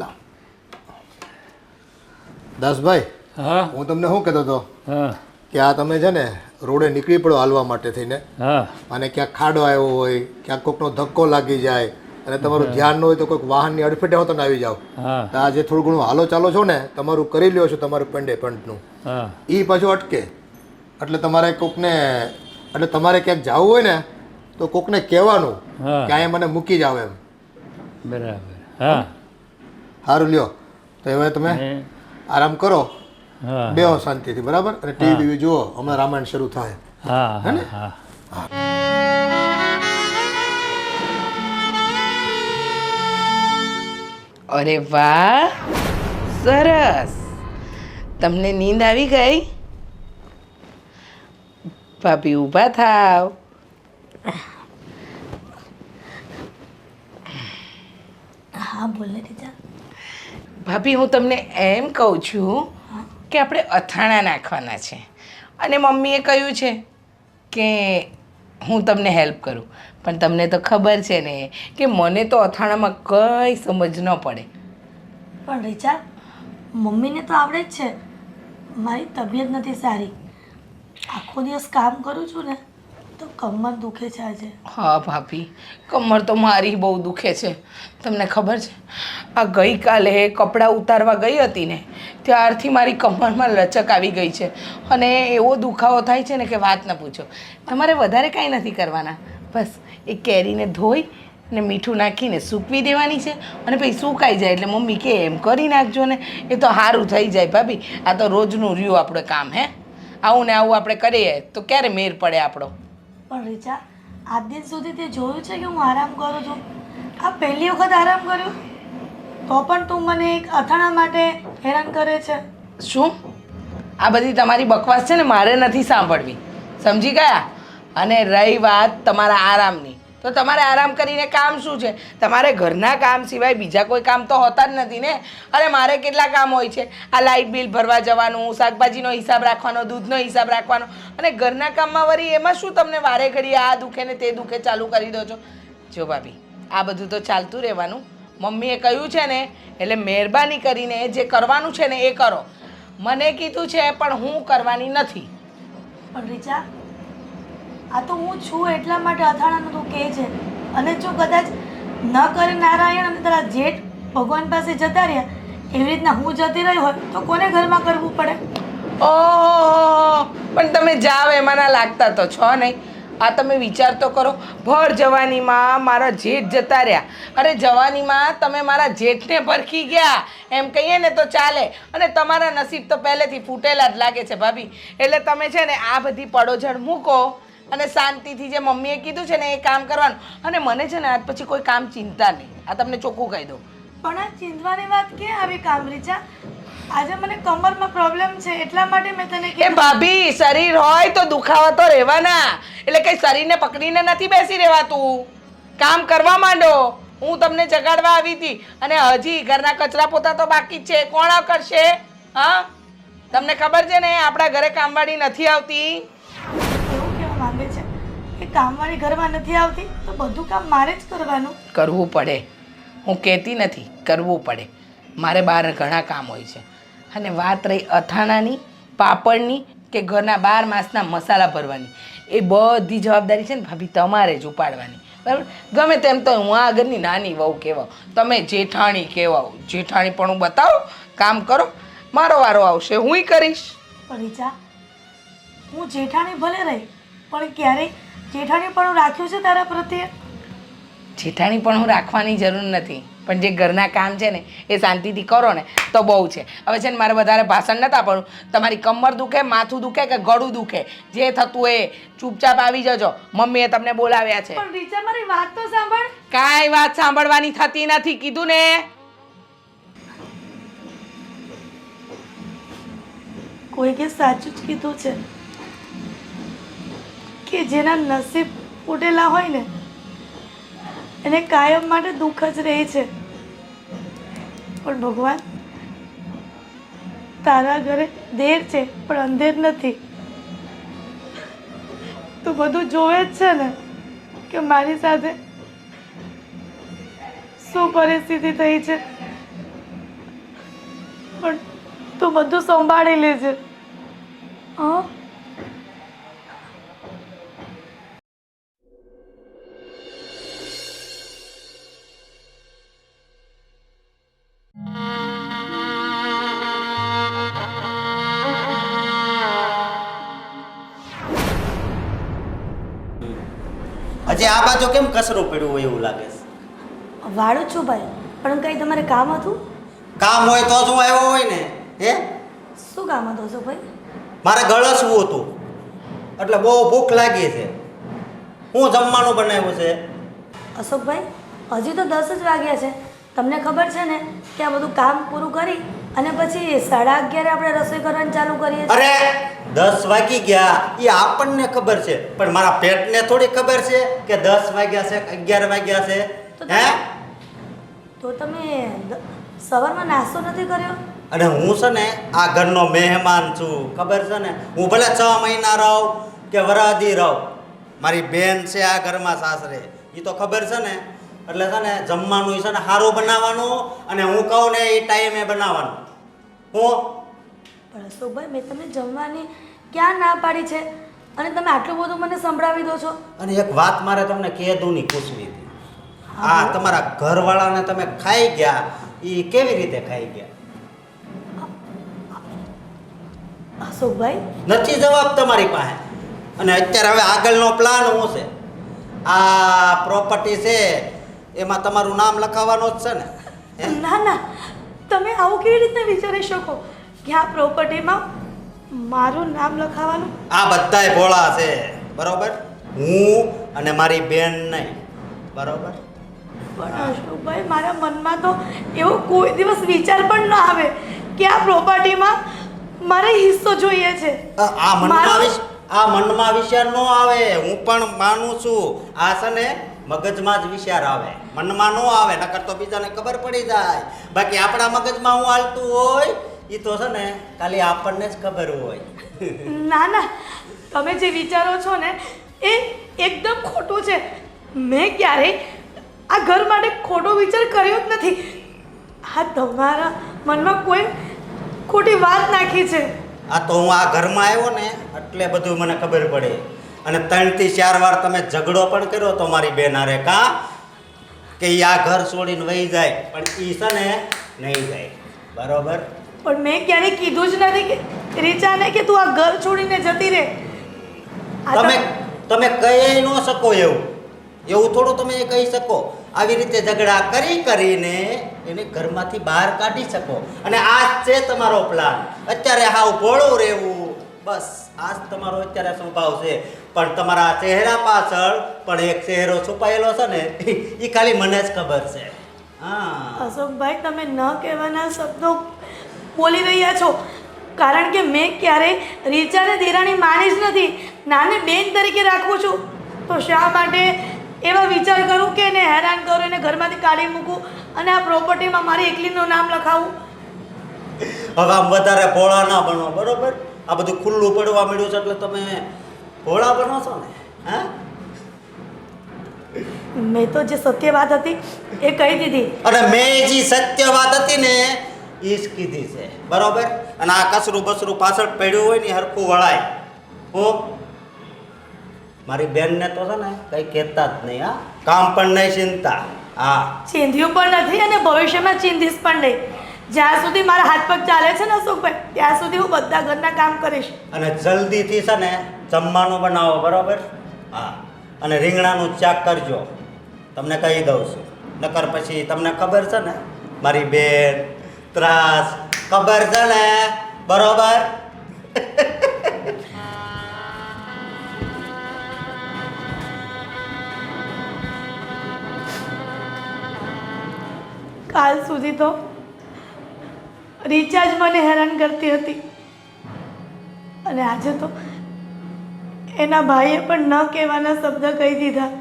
લાવ. દાસભાઈ, હા હું તમને શું કહેતો હતો હા કે આ તમે છે ને રોડે નીકળી પડો હાલવા માટે થઈને, હા અને ક્યાંક ખાડો આવ્યો હોય, ક્યાંક કોકનો ધક્કો લાગી જાય અને તમારું ધ્યાન ન હોય તો કોઈક વાહનની અડફેટે હો તમે આવી જાઓ. હા તો આ જે થોડું ઘણું હાલો ચાલો છો ને તમારું કરી લ્યો છો તમારું પેન્ટનું, હા એ પાછું અટકે. એટલે તમારે કોકને, એટલે તમારે ક્યાંક જવું હોય ને તો કોકને કહેવાનું હા. કે અહીંયા મને મૂકી જાવ એમ. બરાબર. હા સારું લ્યો, તો હવે તમે હે. આરામ કરો, હા બેહો શાંતિથી, બરાબર? અને ટીવી જુઓ, હમણાં રામાયણ શરૂ થાય. હા હે ને? હા અરે વાહ, સરસ. તમને નીંદ આવી ગઈ? ભાભી ઊભા થાવ. હા, બોલે રીતા. ભાભી, હું તમને એમ કહું છું કે આપણે અથાણા નાખવાના છે, અને મમ્મીએ કહ્યું છે કે હું તમને હેલ્પ કરું. પણ તમને તો ખબર છે ને કે મને તો અથાણામાં કંઈ સમજ ન પડે. પણ રીચા, મમ્મીને તો આવડે જ છે. મારી તબિયત નથી સારી, આખો દિવસ કામ કરું છું ને તો કમર દુખે છે આજે. હા ભાભી, કમર તો મારી બહુ દુખે છે. તમને ખબર છે, આ ગઈકાલે કપડાં ઉતારવા ગઈ હતી ને ત્યારથી મારી કમરમાં લચક આવી ગઈ છે, અને એવો દુખાવો થાય છે ને કે વાત ન પૂછો. તમારે વધારે કાંઈ નથી કરવાના, બસ એ કેરીને ધોઈ ને મીઠું નાખીને સૂકવી દેવાની છે, અને પછી સુકાઈ જાય એટલે મમ્મી કે એમ કરી નાખજો ને, એ તો સારું થઈ જાય. ભાભી, આ તો રોજનું રહ્યું આપણે કામ. હે, આવું ને આવું આપણે કરીએ તો ક્યારે મેર પડે આપણો? પણ રીચા, આજ દિન સુધી તે જોયું છે કે હું આરામ કરું છું? આ પહેલી વખત આરામ કર્યો તો પણ તું મને એક અથાણા માટે હેરાન કરે છે. શું? આ બધી તમારી બકવાસ છે ને મારે નથી સાંભળવી, સમજી ગયા? અને રહી વાત તમારા આરામની, તો તમારે આરામ કરીને કામ શું છે? તમારે ઘરના કામ સિવાય બીજા કોઈ કામ તો હોતા જ નથી ને. અરે મારે કેટલા કામ હોય છે, આ લાઇટ બિલ ભરવા જવાનું, શાકભાજીનો હિસાબ રાખવાનો, દૂધનો હિસાબ રાખવાનો, અને ઘરના કામમાં વળી એમાં શું તમને વારે ઘડીએ આ દુખે ને તે દુખે ચાલુ કરી દો છો? જો ભાભી, આ બધું તો ચાલતું રહેવાનું. મમ્મીએ કહ્યું છે ને એટલે મહેરબાની કરીને જે કરવાનું છે ને એ કરો. મને કીધું છે પણ હું કરવાની નથી. પણ રીચા, આ તો હું છું એટલા માટે અથાણાનું તું કહે છે, અને જો કદાચ ન કરે નારાયણ અને તારા જેઠ ભગવાન પાસે જતા રહ્યા એવી રીતના હું જતી રહી હોય તો કોને ઘરમાં કરવું પડે? ઓહો, પણ તમે જાવ એમાં ના લાગતા તો છો નહીં. આ તમે વિચાર તો કરો, ભર જવાનીમાં મારા જેઠ જતા રહ્યા. અરે જવાનીમાં તમે મારા જેઠને પરખી ગયા એમ કહીએ ને તો ચાલે, અને તમારા નસીબ તો પહેલેથી ફૂટેલા જ લાગે છે ભાભી. એટલે તમે છે ને આ બધી પડોજણ મૂકો અને શાંતિથી જે મમ્મીએ કીધું છે ને એ કામ કરવાનું. અને મને છે ને આજ પછી કોઈ કામ ચિંતા નહીં. આ તમને ચોખ્ખું કહી દઉં. પણ આ ચિંતવાની વાત ક્યાં આવી કામરીચા? આજે મને કમરમાં પ્રોબ્લેમ છે એટલા માટે મેં તને એ કીધું. ભાભી, શરીર હોય તો દુખાવા તો રહેવાના. એટલે કઈ શરીરને પકડીને નથી બેસી રહેવાતું. કામ કરવા માંડો. હું તમને જગાડવા આવી હતી અને હજી ઘરના કચરા પોતા તો બાકી જ છે. કોણ આ કરશે? હા, તમને ખબર છે ને આપણા ઘરે કામવાળી નથી આવતી. એવું કહેવા માંગે છે કે કામવાળી ઘરમાં નથી આવતી તો બધું કામ મારે જ કરવાનું? કરવું પડે. હું કહેતી નથી, કરવું પડે. મારે બહાર ઘણા કામ હોય છે. અને વાત રહી અથાણાની, પાપડની કે ઘરના 12 માસના મસાલા ભરવાની, એ બધી જવાબદારી છે ને ભાભી તમારે જ ઉપાડવાની. બરાબર? ગમે તેમ તો હું આ ઘરની નાની વહુ કહેવાઉં, તમે જેઠાણી કહેવાઓ. જેઠાણી પણ હું બતાવો, કામ કરો, મારો વારો આવશે, હુંય કરીશ. પણ રીચા, હું જેઠાણી ભલે રહી પણ ક્યારેય જેઠાણી પણ રાખ્યું છે તારા પ્રત્યે? જેઠાણી પણ હું રાખવાની જરૂર નથી, પણ જે ઘરના કામ છે ને એ શાંતિથી કરો ને તો બહુ છે. હવે છે ને મારે વધારે ભાષણ નતા પડવું. તમારી કમર દુખે, માથું દુખે કે ગળું દુખે, જે થતું એ ચૂપચાપ આવી જજો. મમ્મીએ તમને બોલાવ્યા છે. પણ રીચા મારી વાત તો સાંભળ. કાંઈ વાત સાંભળવાની થતી નથી, કીધું ને. કોઈકે સાચું જ કીધું છે કે જેના નસીબ ફૂટેલા હોય ને એને કાયમ માટે દુઃખ જ રહે છે. પણ ભગવાન, તારા ઘરે દેર છે પણ અંધેર નથી. તું બધું જોવે જ છે ને કે મારી સાથે શું પરિસ્થિતિ થઈ છે. પણ તું બધું સંભાળી લેજે. હા, હજી આ બાજુ કેમ કચરું પડ્યું હોય એવું લાગે છે? વાળું છું ભાઈ, પણ કંઈ તમારે કામ હતું? કામ હોય તો જ હું આવ્યો હોય ને. હે, શું કામ હતું અશોકભાઈ? મારે ગળસવું હતું એટલે બહુ ભૂખ લાગી છે. હું જમવાનું બનાવ્યું છે? અશોકભાઈ, હજી તો 10 જ વાગ્યા છે. તમને ખબર છે ને કે આ બધું કામ પૂરું કરી અને પછી 11:30 આપણે રસોઈ કરવાનું ચાલુ કરીએ છીએ. અરે 10 વાગી ગયા એ આપણને ખબર છે, પણ મારા પેટને થોડી ખબર છે કે 10 વાગ્યા છે કે 11 વાગ્યા છે. હે, તો તમે સવારમાં નાસ્તો નથી કર્યો? અને હું છે ને આ ઘરનો મહેમાન છું, ખબર છે ને. હું ભલે 6 મહિના રહું કે વરાધી રહું, મારી બેન છે આ ઘરમાં સાસરે, એ તો ખબર છે ને. એટલે છે ને જમવાનું છે ને સારું બનાવવાનું, અને હું કહું ને એ ટાઈમે બનાવવાનું. હું પણ અશોકભાઈ, મેં તમને જમવાની ક્યાં ના પાડી છે અને તમે આટલું બધું મને સંભળાવી દો છો? અને એક વાત મારે તમને કહેદુની પૂછવી હતી. આ તમારા ઘરવાળાને તમે ખાઈ ગયા, એ કેવી રીતે ખાઈ ગયા? અશોકભાઈ, નથી જવાબ તમારી પાસે. અને અત્યારે હવે આગળનો પ્લાન શું છે? આ પ્રોપર્ટી છે એમાં તમારું નામ લખાવવાનું જ છે ને? હે? ના ના, તમે આવું કેવી રીતે વિચારી શકો કે આ પ્રોપર્ટીમાં મારું નામ લખાવાનું? આ બધાય ભોળા છે, બરોબર? હું અને મારી બેન નહીં, બરોબર? પણ અશોકભાઈ, મારા મનમાં તો એવો કોઈ દિવસ વિચાર પણ ન આવે કે આ પ્રોપર્ટીમાં મારે હિસ્સો જોઈએ છે. આ મનમાં વિચાર ન આવે. હું પણ માનું છું. આ છે ને મગજમાં જ વિચાર આવે, મનમાં ન આવે. નકર તો બીજાને ખબર પડી જાય. બાકી આપણા મગજમાં હું હાલતું હોય એ તો છે ને ખાલી આપણને જ ખબર હોય. ના ના, તમે જે વિચારો છો ને એ એકદમ ખોટું છે. મેં ક્યારેય આ ઘર માટે ખોટો વિચાર કર્યો જ નથી. આ તમારા મનમાં કોઈ ખોટી વાત નાખી છે. આ તો હું આ ઘરમાં આવ્યો ને એટલે બધું મને ખબર પડે. અને 3 થી 4 વાર તમે ઝઘડો પણ કર્યો તો મારી બેન હારે, કા કે ઈ આ ઘર છોડીને વહી જાય, પણ ઈ છે ને નહીં જાય, બરોબર? પણ મેં ક્યારેય કીધું જ નથી કે રીચાને કે તું આ ઘર છોડીને જતી રહે. તમે કહી ન શકો એવું થોડું તમે કહી શકો. આવી રીતે ઝઘડા કરીને એને ઘરમાંથી બહાર કાઢી શકો. અને આ જ છે તમારો પ્લાન. અત્યારે હાવ ભોળું રહેવું, બસ આ જ તમારો અત્યારે સ્વભાવ છે. પણ તમારા ચહેરા પાછળ પણ એક ચહેરો છુપાયેલો છે ને એ ખાલી મને જ ખબર છે. હા અશોકભાઈ, તમે ન કહેવાના શબ્દો બોલી રહ્યા છો, કારણ કે મેં ક્યારેય રીચાને દેરાણી માની જ નથી. નાને બેન તરીકે રાખું છું, તો શા માટે એવા વિચાર કરું કે એને હેરાન કરું, એને ઘરમાંથી કાઢી મૂકું અને આ પ્રોપર્ટીમાં મારી એકલીનું નામ લખાવું? હવે આમ વધારે ભોળા ના બનો, બરોબર? આ બધું ખુલ્લું પડવા મળ્યું છે એટલે તમે ભોળા બનો છો ને. હા મેં તો જે સત્ય વાત હતી એ કહી દીધી. અને મેં જે સત્ય વાત હતી ને એ જ કીધી છે, બરોબર? અને આ કસરું બસરું પાછળ પડ્યું હોય ને હરખું વળાય. હું મારી બેનને તો છે ને કંઈ કહેતા જ નહીં. હા, કામ પણ નહીં ચિંતા. હા, ચીંધ્યું પણ નથી અને ભવિષ્યમાં ચીંધીશ પણ નહીં. જ્યાં સુધી મારા હાથ પગ ચાલે છે ને અશોકભાઈ, ત્યાં સુધી હું બધા ઘરના કામ કરીશ. અને જલ્દીથી છે ને જમવાનું બનાવો, બરોબર? હા, અને રીંગણાનું શાક કરજો, તમને કહી દઉં છું. નકર પછી તમને ખબર છે ને મારી બેન ત્રાસ, ખબર છે ને, બરોબર? કાલ સુધી તો રિચાર્જ મને હેરાન કરતી હતી અને આજે તો એના ભાઈએ પણ ન કહેવાના શબ્દ કહી દીધા.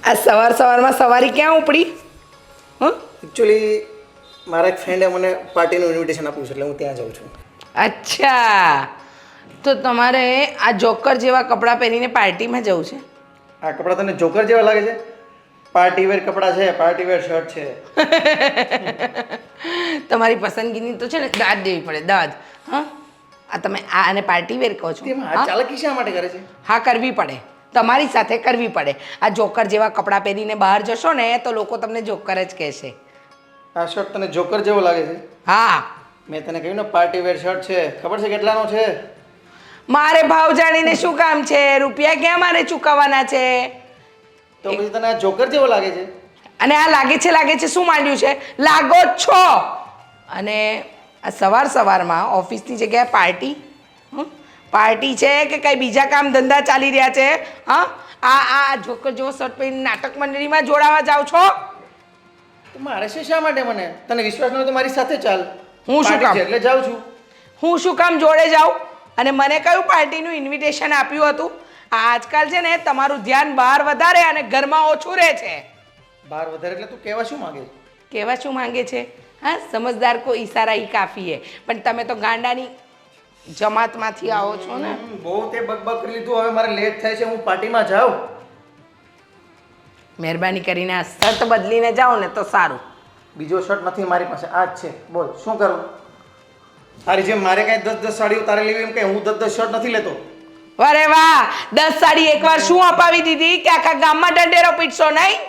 આ સવારમાં સવારી ક્યાં ઉપડી? એકચ્યુઅલી મારા એક ફ્રેન્ડે મને પાર્ટીનું ઇન્વિટેશન આપ્યું છે એટલે હું ત્યાં જાઉં છું. અચ્છા, તો તમારે આ જોકર જેવા કપડાં પહેરીને પાર્ટીમાં જવું છે? આ કપડાં તને જોકર જેવા લાગે છે? પાર્ટી વેર કપડાં છે, પાર્ટી વેર શર્ટ છે. તમારી પસંદગીની તો છે ને દાદ દેવી પડે, દાદ. હા, આ તમે આ અને પાર્ટી વેર કહો છો? તેમાં આ ચાલાકી શા માટે કરે છે? હા, કરવી પડે, તમારી સાથે કરવી પડે. આ જોકર જેવા કપડાં પહેરીને બહાર જશો ને તો લોકો તમને જોકર જ કહેશે. આ શર્ટ તને જોકર જેવો લાગે છે? હા, મેં તને કહ્યું ને પાર્ટી વેર શર્ટ છે. ખબર છે કેટલાનો છે? મારે ભાવ જાણીને શું કામ છે? રૂપિયા ક્યાં મારે ચૂકવવાના છે? તો પછી તને આ જોકર જેવો લાગે છે? અને આ લાગે છે શું માંડ્યું છે? લાગો જ છો. અને આ સવારમાં ઓફિસની જગ્યાએ પાર્ટી? પાર્ટી છે કે કઈ બીજા કામ ધંધા ચાલી રહ્યા છે? હા, આ જોકર જેવો શર્ટ પહેરીને નાટક મંડળીમાં જોડાવા જાવ છો? તો મારે છે શા માટે? મને તને વિશ્વાસ ન હોય તો મારી સાથે ચાલ. હું શું કામ? પાર્ટી છે એટલે જાઉં છું. હું શું કામ જોડે જાઉં? અને મને કયું પાર્ટીનું ઇન્વિટેશન આપ્યું હતું? આજકાલ છે ને તમારું ધ્યાન બહાર વધારે અને ઘરમાં ઓછું રહે છે. બહાર વધારે એટલે તું કહેવા શું માંગે છે? કહેવા શું માંગે છે? હા, સમજદાર કો ઈશારા હી કાફી હે. પણ તમે તો ગાંડાની જમાતમાંથી આવો છો ને. બહુ તે બકબક કરી લીધું, હવે મારે લેટ થાય છે, હું પાર્ટીમાં જાઉં. મહેરબાની કરીને આ શર્ટ બદલીને જાઓ ને તો સારું. બીજો શર્ટ નથી મારી પાસે, આ જ છે. બોલ શું કરું? તારી જેમ મારે કાંઈ 10 સાડીઓ તારે લેવી એમ કે હું 10 શર્ટ નથી લેતો. અરે વાહ, 10 સાડી એકવાર શું અપાવી દીધી કે આખા ગામમાં દંડેરો પીટશો નહીં?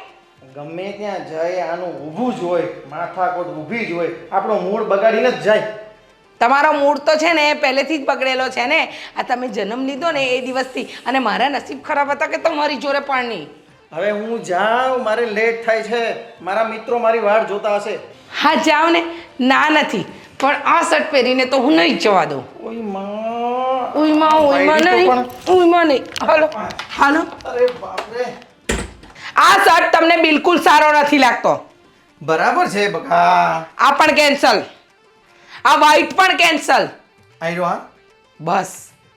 ગમે ત્યાં જાય આનું ઊભું જ હોય, માથાકોટ ઊભી જ હોય, આપણો મૂડ બગાડીને જ જાય. તમારો મૂડ તો છે ને પહેલેથી જ બગડેલો છે ને. આ તમે જન્મ લીધો ને એ દિવસથી. અને મારા નસીબ ખરાબ હતા કે તમારી જોડે પણ નહીં. હવે હું જાઉં, મારે લેટ થાય છે. મારા મિત્રો મારી વાટ જોતા હશે. હા, જાઓ ને. ના નથી, પણ આ શર્ટ પહેરીને તો હું નહીં જવા દઉં. ઓય માં, નહીં. હાલો. અરે બાપ રે. આ શર્ટ તમને બિલકુલ સારો નથી લાગતો. બરાબર છે બકા. આ પણ કેન્સલ. આ વ્હાઈટ પણ કેન્સલ. આયરો હા. બસ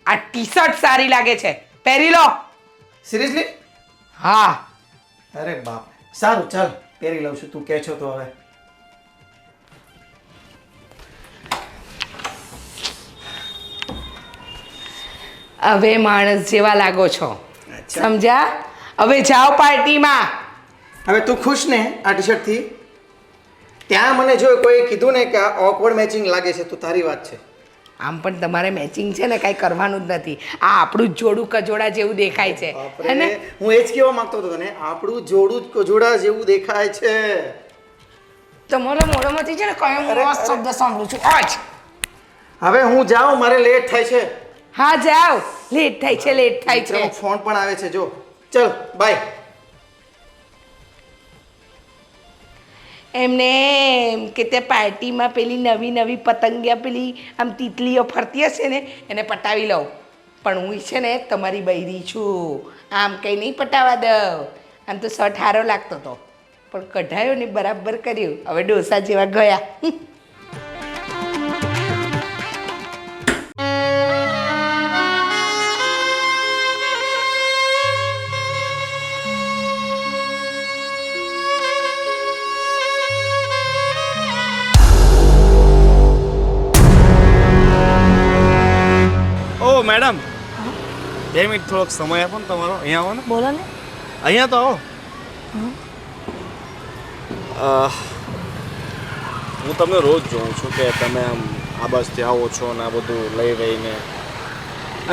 આ ટી શર્ટ સારી લાગે છે, પહેરી લો. સિરિયસલી? હા. અરે બાપ, સારું ચાલ પહેરી લઉં છું, તું કહે છો તો. હવે માણસ જેવા લાગો છો, સમજ્યા? હવે જાઓ પાર્ટીમાં. હવે તું ખુશ ને આ ટી શર્ટથી? ત્યાં મને જો કોઈ કીધું ને કે આ ઓકવર્ડ મેચિંગ લાગે છે તો તારી વાત છે. આમ પણ તમારે મેચિંગ છે ને કાંઈ કરવાનું જ નથી. આ આપણું જ જોડું કજોડા જેવું દેખાય છે, હે ને? હું એ જ કહેવા માંગતો હતો તને, આપણું જોડું જ કજોડા જેવું દેખાય છે. તમારા મોઢામાંથી છે ને કયો મસ્ત શબ્દ સાંભળું છું આજ. હવે હું જાઉં, મારે લેટ થાય છે. હા, જાઓ. લેટ થાય છે લેટ થાય છે મિત્રનો ફોન પણ આવે છે જો. ચલ બાય. એમને એમ કે તે પાર્ટીમાં પેલી નવી નવી પતંગિયા પેલી આમ તિતલીઓ ફરતી હશે ને એને પટાવી લઉં પણ હું છે ને તમારી બૈરી છું આમ કંઈ નહીં પટાવા દઉં આમ તો શર્ટ હારો લાગતો હતો પણ કઢાયો ને બરાબર કર્યું હવે ડોસા જેવા ગયા ઓ મેડમ 2 મિનિટ થોડોક સમય આપો ને તમારો. અહીંયા આવો ને. બોલો ને. અહીંયા તો આવો. હું તમને રોજ જોઉં છું કે તમે આમ આ બસથી આવો છો ને આ બધું લઈ રહીને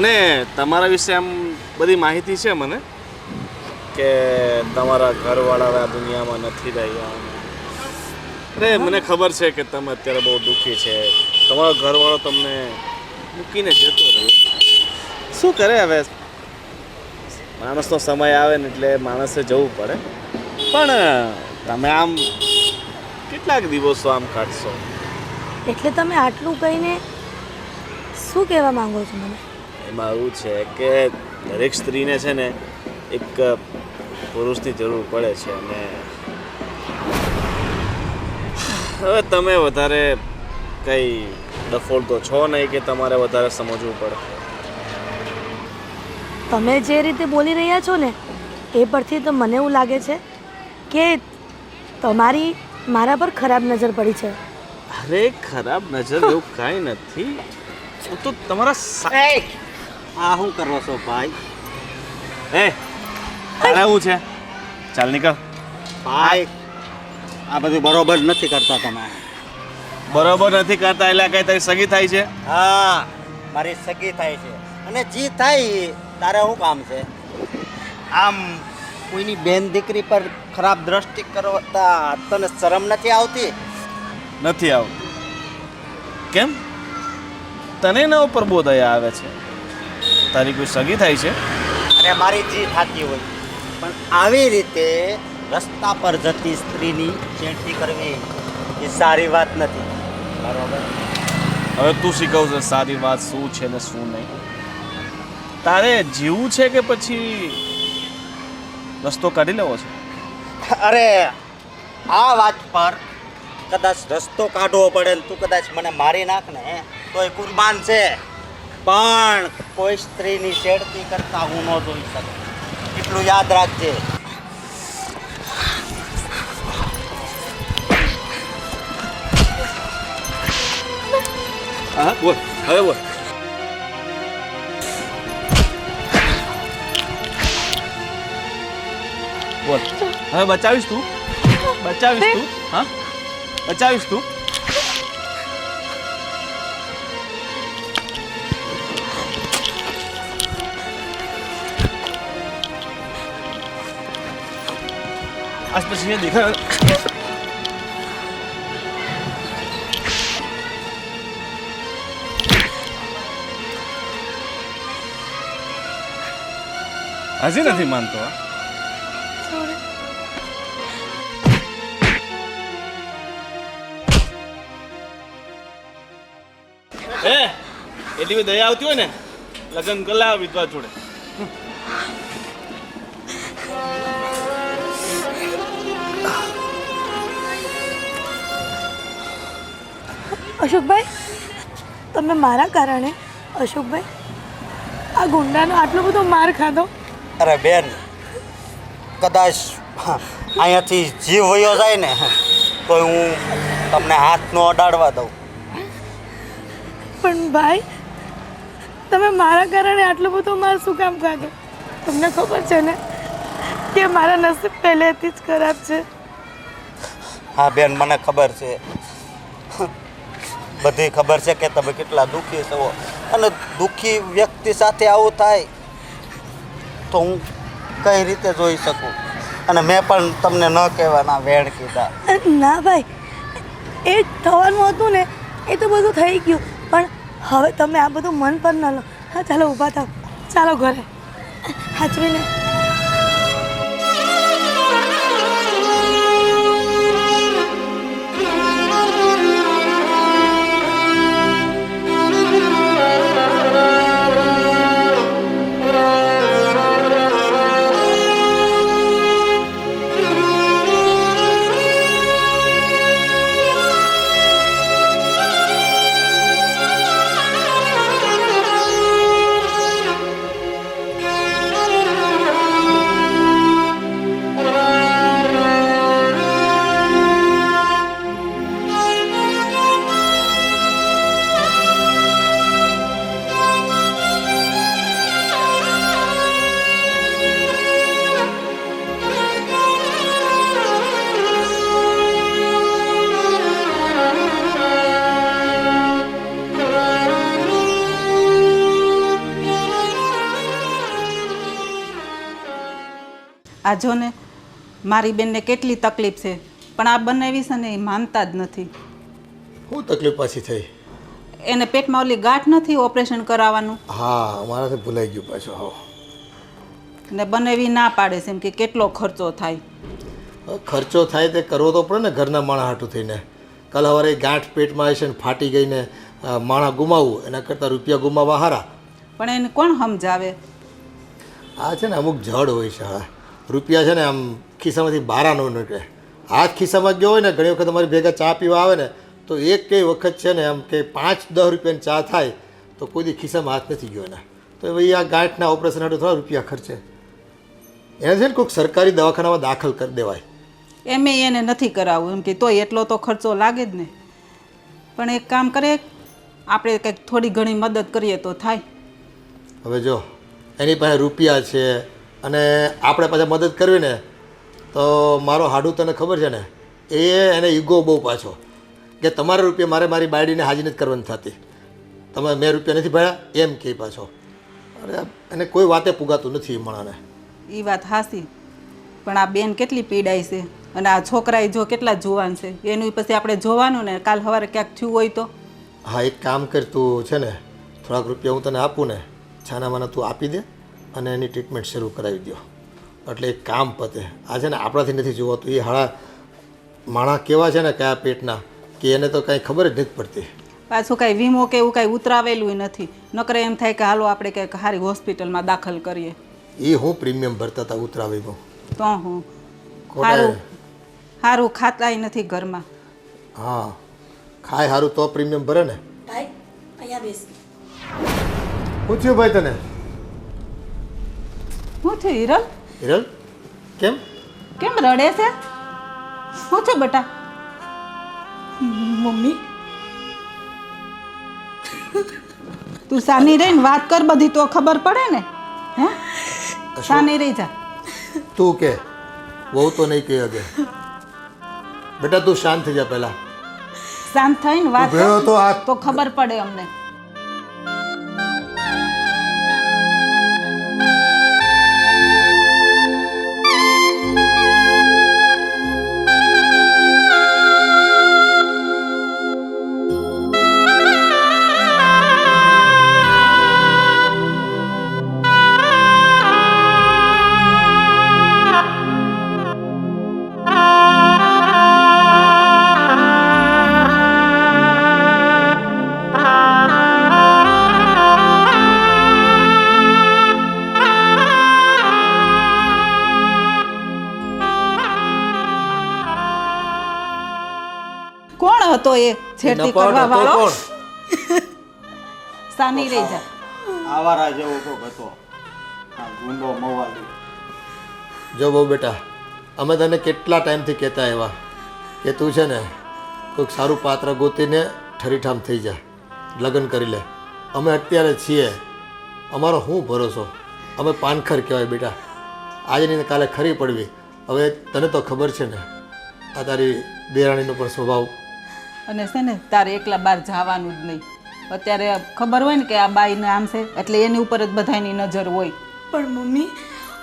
અને તમારા વિશે આમ બધી માહિતી છે મને કે તમારા ઘરવાળા આ દુનિયામાં નથી રહ્યા. અરે મને ખબર છે કે તમે અત્યારે બહુ દુઃખી છે. તમારો ઘરવાળો તમને મૂકીને જતો રહ્યો. શું કરે હવે, માણસનો સમય આવે ને એટલે માણસે જવું પડે. પણ તમે આમ કેટલાક દિવસો આમ કાઢશો? એટલે તમે આટલું કહીને શું કહેવા માંગો છો મને? એમાં એવું છે કે દરેક સ્ત્રીને છે ને એક પુરુષની જરૂર પડે છે અને હવે તમે વધારે કંઈ ડફોળ તો છો નહીં કે તમારે વધારે સમજવું પડે. તમે જે રીતે બોલી રહ્યા છો ને એ પરથી તો મને એવું લાગે છે કે તમારી મારા પર ખરાબ નજર પડી છે. અરે ખરાબ નજર એવું કાંઈ નથી. હું તો તમારા આ શું કરો છો ભાઈ? એ તારે એવું છે? ચાલ નીકળ. ભાઈ આ બધું બરોબર નથી કરતા તમે. બરોબર નથી કરતા એટલે કઈ તારી સગી થાય છે? હા મારી સગી થાય છે અને જી થાય તારે શું કામ છે? આમ કોઈની બેન દીકરી પર ખરાબ દ્રષ્ટિ કરતા તને શરમ નથી આવતી? નથી આવતું. કેમ તને એના ઉપર બહુ દયા આવે છે? તારી કોઈ સગી થાય છે? અરે મારી જી થતી હોય પણ આવી રીતે રસ્તા પર જતી સ્ત્રીની ચેડતી કરવી એ સારી વાત નથી. બરોબર? હવે તું શીખવશે સારી વાત શું છે ને શું નહીં. તારે જીવવું છે કે પછી રસ્તો કાઢી લેવો છે? અરે આ વાત પર કદાચ રસ્તો કાઢવો પડે ને તું કદાચ મને મારી નાખ ને તોય કુરબાન છે, પણ કોઈ સ્ત્રીની છેડતી કરતા હું ન જોઈ શકું. એટલું યાદ રાખજે. હા બોલ, હવે બોલ. બોલ હવે બચાવીશ તું? બચાવીશ તું? હા બચાવીશ તું? આજ પછી દેખાય હજી નથી માનતો. એટલી બધી દયા આવતી હોય ને લગ્ન કલા વિધવા જોડે. અશોકભાઈ, તમે મારા કારણે અશોકભાઈ આ ગુંડાનો આટલો બધો માર ખાધો? અરે બેન, કદાચ અહીંયાથી જીવ વયો જાય ને તો હું તમને હાથ ન અડાડવા દઉં. પણ ભાઈ, તમે મારા કારણે આટલો બધો માર શું કામ ખાધો? તમને ખબર છે ને કે મારા નસીબ પહેલેથી જ ખરાબ છે. હા બેન, મને ખબર છે, બધી ખબર છે કે તમે કેટલા દુઃખી છો અને દુઃખી વ્યક્તિ સાથે આવું થાય તો હું કઈ રીતે જોઈ શકું. અને મેં પણ તમને ન કહેવાના વેણ કીધા. ના ભાઈ, એ થવાનું હતું ને એ તો બધું થઈ ગયું, પણ હવે તમે આ બધું મન પર ન લો. હા ચાલો ઊભા થાવ. ચાલો ઘરે હાચવીને. આ જો ને મારી બેનને કેટલી તકલીફ છે, પણ આ બંને છે ને એ માનતા જ નથી. શું તકલીફ પાછી થઈ? એને પેટમાં ઓલી ગાંઠ નથી ઓપરેશન કરાવવાનું, હા, મારાથી ભૂલાઈ ગયું પાછું. હા, ને બંનેવી ના પાડે છે એમ કે કેટલો ખર્ચો થાય. ખર્ચો થાય તે કરવો તો પડે ને, ઘરના માણા હાટું થઈને. કાલ સવારે ગાંઠ પેટમાં આવી છે ને ફાટી ગઈને માણા ગુમાવવું એના કરતાં રૂપિયા ગુમાવવા હારા. પણ એને કોણ સમજાવે? આ છે ને અમુક જડ હોય છે. હા, રૂપિયા છે ને આમ ખિસ્સામાંથી બહાર ન નીકળે. હાથ ખિસ્સામાં ગયો હોય ને, ઘણી વખત અમારી ભેગા ચા પીવા આવે ને તો એક કઈ વખત છે ને આમ કે 5-10 રૂપિયાની ચા થાય તો કોઈ દી ખિસ્સામાં હાથ નથી ગયો ને. તો ભાઈ આ ગાંઠના ઓપરેશન હાટું થોડા રૂપિયા ખર્ચે. એને છે ને કોઈક સરકારી દવાખાનામાં દાખલ કરી દેવાય. એમે એને નથી કરાવવું એમ કે તોય એટલો તો ખર્ચો લાગે જ ને. પણ એક કામ કરે, આપણે કંઈક થોડી ઘણી મદદ કરીએ તો થાય. હવે જો એની પાસે રૂપિયા છે અને આપણે પાછા મદદ કરવી ને તો મારો હાડું તને ખબર છે ને, એને ઈગો બહુ પાછો કે તમારા રૂપિયા મારે મારી બાયડીને હાજી નથી કરવાની થતી, તમે મેં રૂપિયા નથી ભર્યા એમ કહે પાછો. અરે એને કોઈ વાતે પુગાતું નથી એ માણાને. એ વાત હાસી, પણ આ બેન કેટલી પીડાય છે અને આ છોકરા જો કેટલા જુવાન છે, એનું પછી આપણે જોવાનું ને. કાલ સવારે ક્યાંક થયું હોય તો. હા, એક કામ કર, તું છે ને થોડાક રૂપિયા હું તને આપું ને, છાનામાના તું આપી દે અને એની ટ્રીટમેન્ટ શરૂ કરાવી દો એટલે એક કામ પતે. આ છે ને આપણાથી નથી જોવાતું. એ હાળા માણા કેવા છે ને કયા પેટના કે એને તો કાંઈ ખબર જ નથી પડતી. પાછું કાંઈ વીમો કે એવું કાંઈ ઉતરાવેલું નથી. નકરે એમ થાય કે હાલો આપણે કંઈક સારી હોસ્પિટલમાં દાખલ કરીએ. એ હું પ્રીમિયમ ભરતા હતા ઉતરાવીમાં. તો હું સારું સારું ખાતાય નથી ઘરમાં. હા, ખાય સારું તો પ્રીમિયમ ભરે ને. ભાઈ અહીંયા બેસ. પૂછ્યું ભાઈ તને? શું છે હિરલ? હિરલ કેમ કેમ રડે છે? શું છે બેટા? મમ્મી તું સાની રહીને વાત કર, બધી તો ખબર પડે ને. હે, સાની રહી જા. તું કે બહુ તો નહીં કહે અગે. બેટા તું શાંત થઈ જા પહેલા. શાંત થઈને વાત ઊભો તો આ તો ખબર પડે અમને. કોણ હતો એ છેડતી કરવા વાળો? સાની રહી જા. આવારા જેવો કોક હતો, આ ગુંડો મવાલી. જો બહુ બેટા, અમે તને કેટલા ટાઈમથી કહેતા એવા કે તું છે ને કોઈક સારું પાત્ર ગોતીને ઠરીઠામ થઈ જા, લગ્ન કરી લે. અમે અત્યારે છીએ, અમારો શું ભરોસો? અમે પાનખર કહેવાય બેટા. આજે ને કાલે ખરી પડવી. હવે તને તો ખબર છે ને આ તારી દેરાણીનો પણ સ્વભાવ. અને છે ને તારે એકલા બહાર જવાનું જ નહીં. અત્યારે ખબર હોય ને કે આ બાઈને આમ છે એટલે એની ઉપર જ બધાની નજર હોય. પણ મમ્મી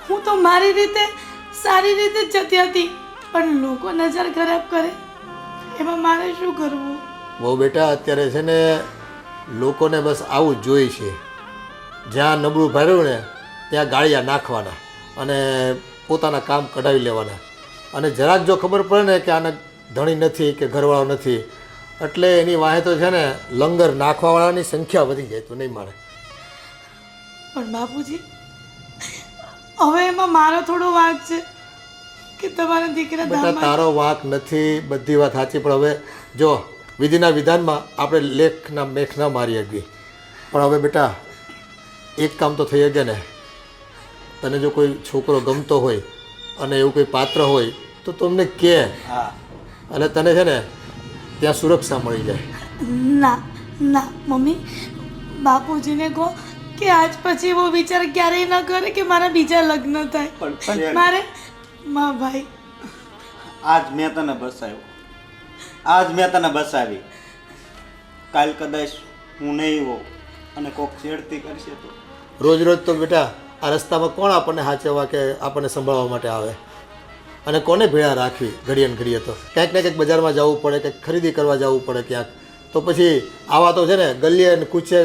હું તો મારી રીતે સારી રીતે જ જતી હતી, પણ લોકો નજર ખરાબ કરે એમાં મારે શું કરવું? બહુ બેટા અત્યારે છે ને લોકોને બસ આવું જ જોઈએ છે. જ્યાં નબળું ભર્યું ને ત્યાં ગાળિયા નાખવાના અને પોતાના કામ કઢાવી લેવાના. અને જરાક જો ખબર પડે ને કે આને ધણી નથી કે ઘરવાળો નથી એટલે એની વાહે તો છે ને લંગર નાખવાવાળાની સંખ્યા વધી જાય. તો નહીં મારે. પણ બાપુજી હવે એમાં મારો થોડો વાંક છે કે તમારા દીકરા બેટા ધામમાં તારો વાંક નથી, બધી વાત સાચી, પણ હવે જો વિધિના વિધાનમાં આપણે લેખના મેખ ન મારી શકીએ. પણ હવે બેટા એક કામ તો થઈ શકે ને. તને જો કોઈ છોકરો ગમતો હોય અને એવું કોઈ પાત્ર હોય તો તમને કહે અને તને છે ને ત્યાં સુરક્ષા મળી જાય. ના ના મમ્મી, બાપુજીને કહો કે આજ પછી એવો વિચાર ક્યારેય ન કરે કે મારા બીજા લગ્ન થાય. મારે માં ભાઈ આજ મેં તને બસાવ્યો, આજ મેં તને બસાવી. કાલ કદાચ હું નહીં હોઉં અને કોક છેડતી કરશે તો રોજ રોજ તો બેટા આ રસ્તામાં કોણ આપણને સાચવવા કે આપણને સંભાળવા માટે આવે અને કોને ભેળા રાખવી ઘડીએ ને ઘડીએ. તો ક્યાંક ને ક્યાંક બજારમાં જવું પડે, કંઈક ખરીદી કરવા જવું પડે ક્યાંક. તો પછી આવા તો છે ને ગલીએ ને કૂચે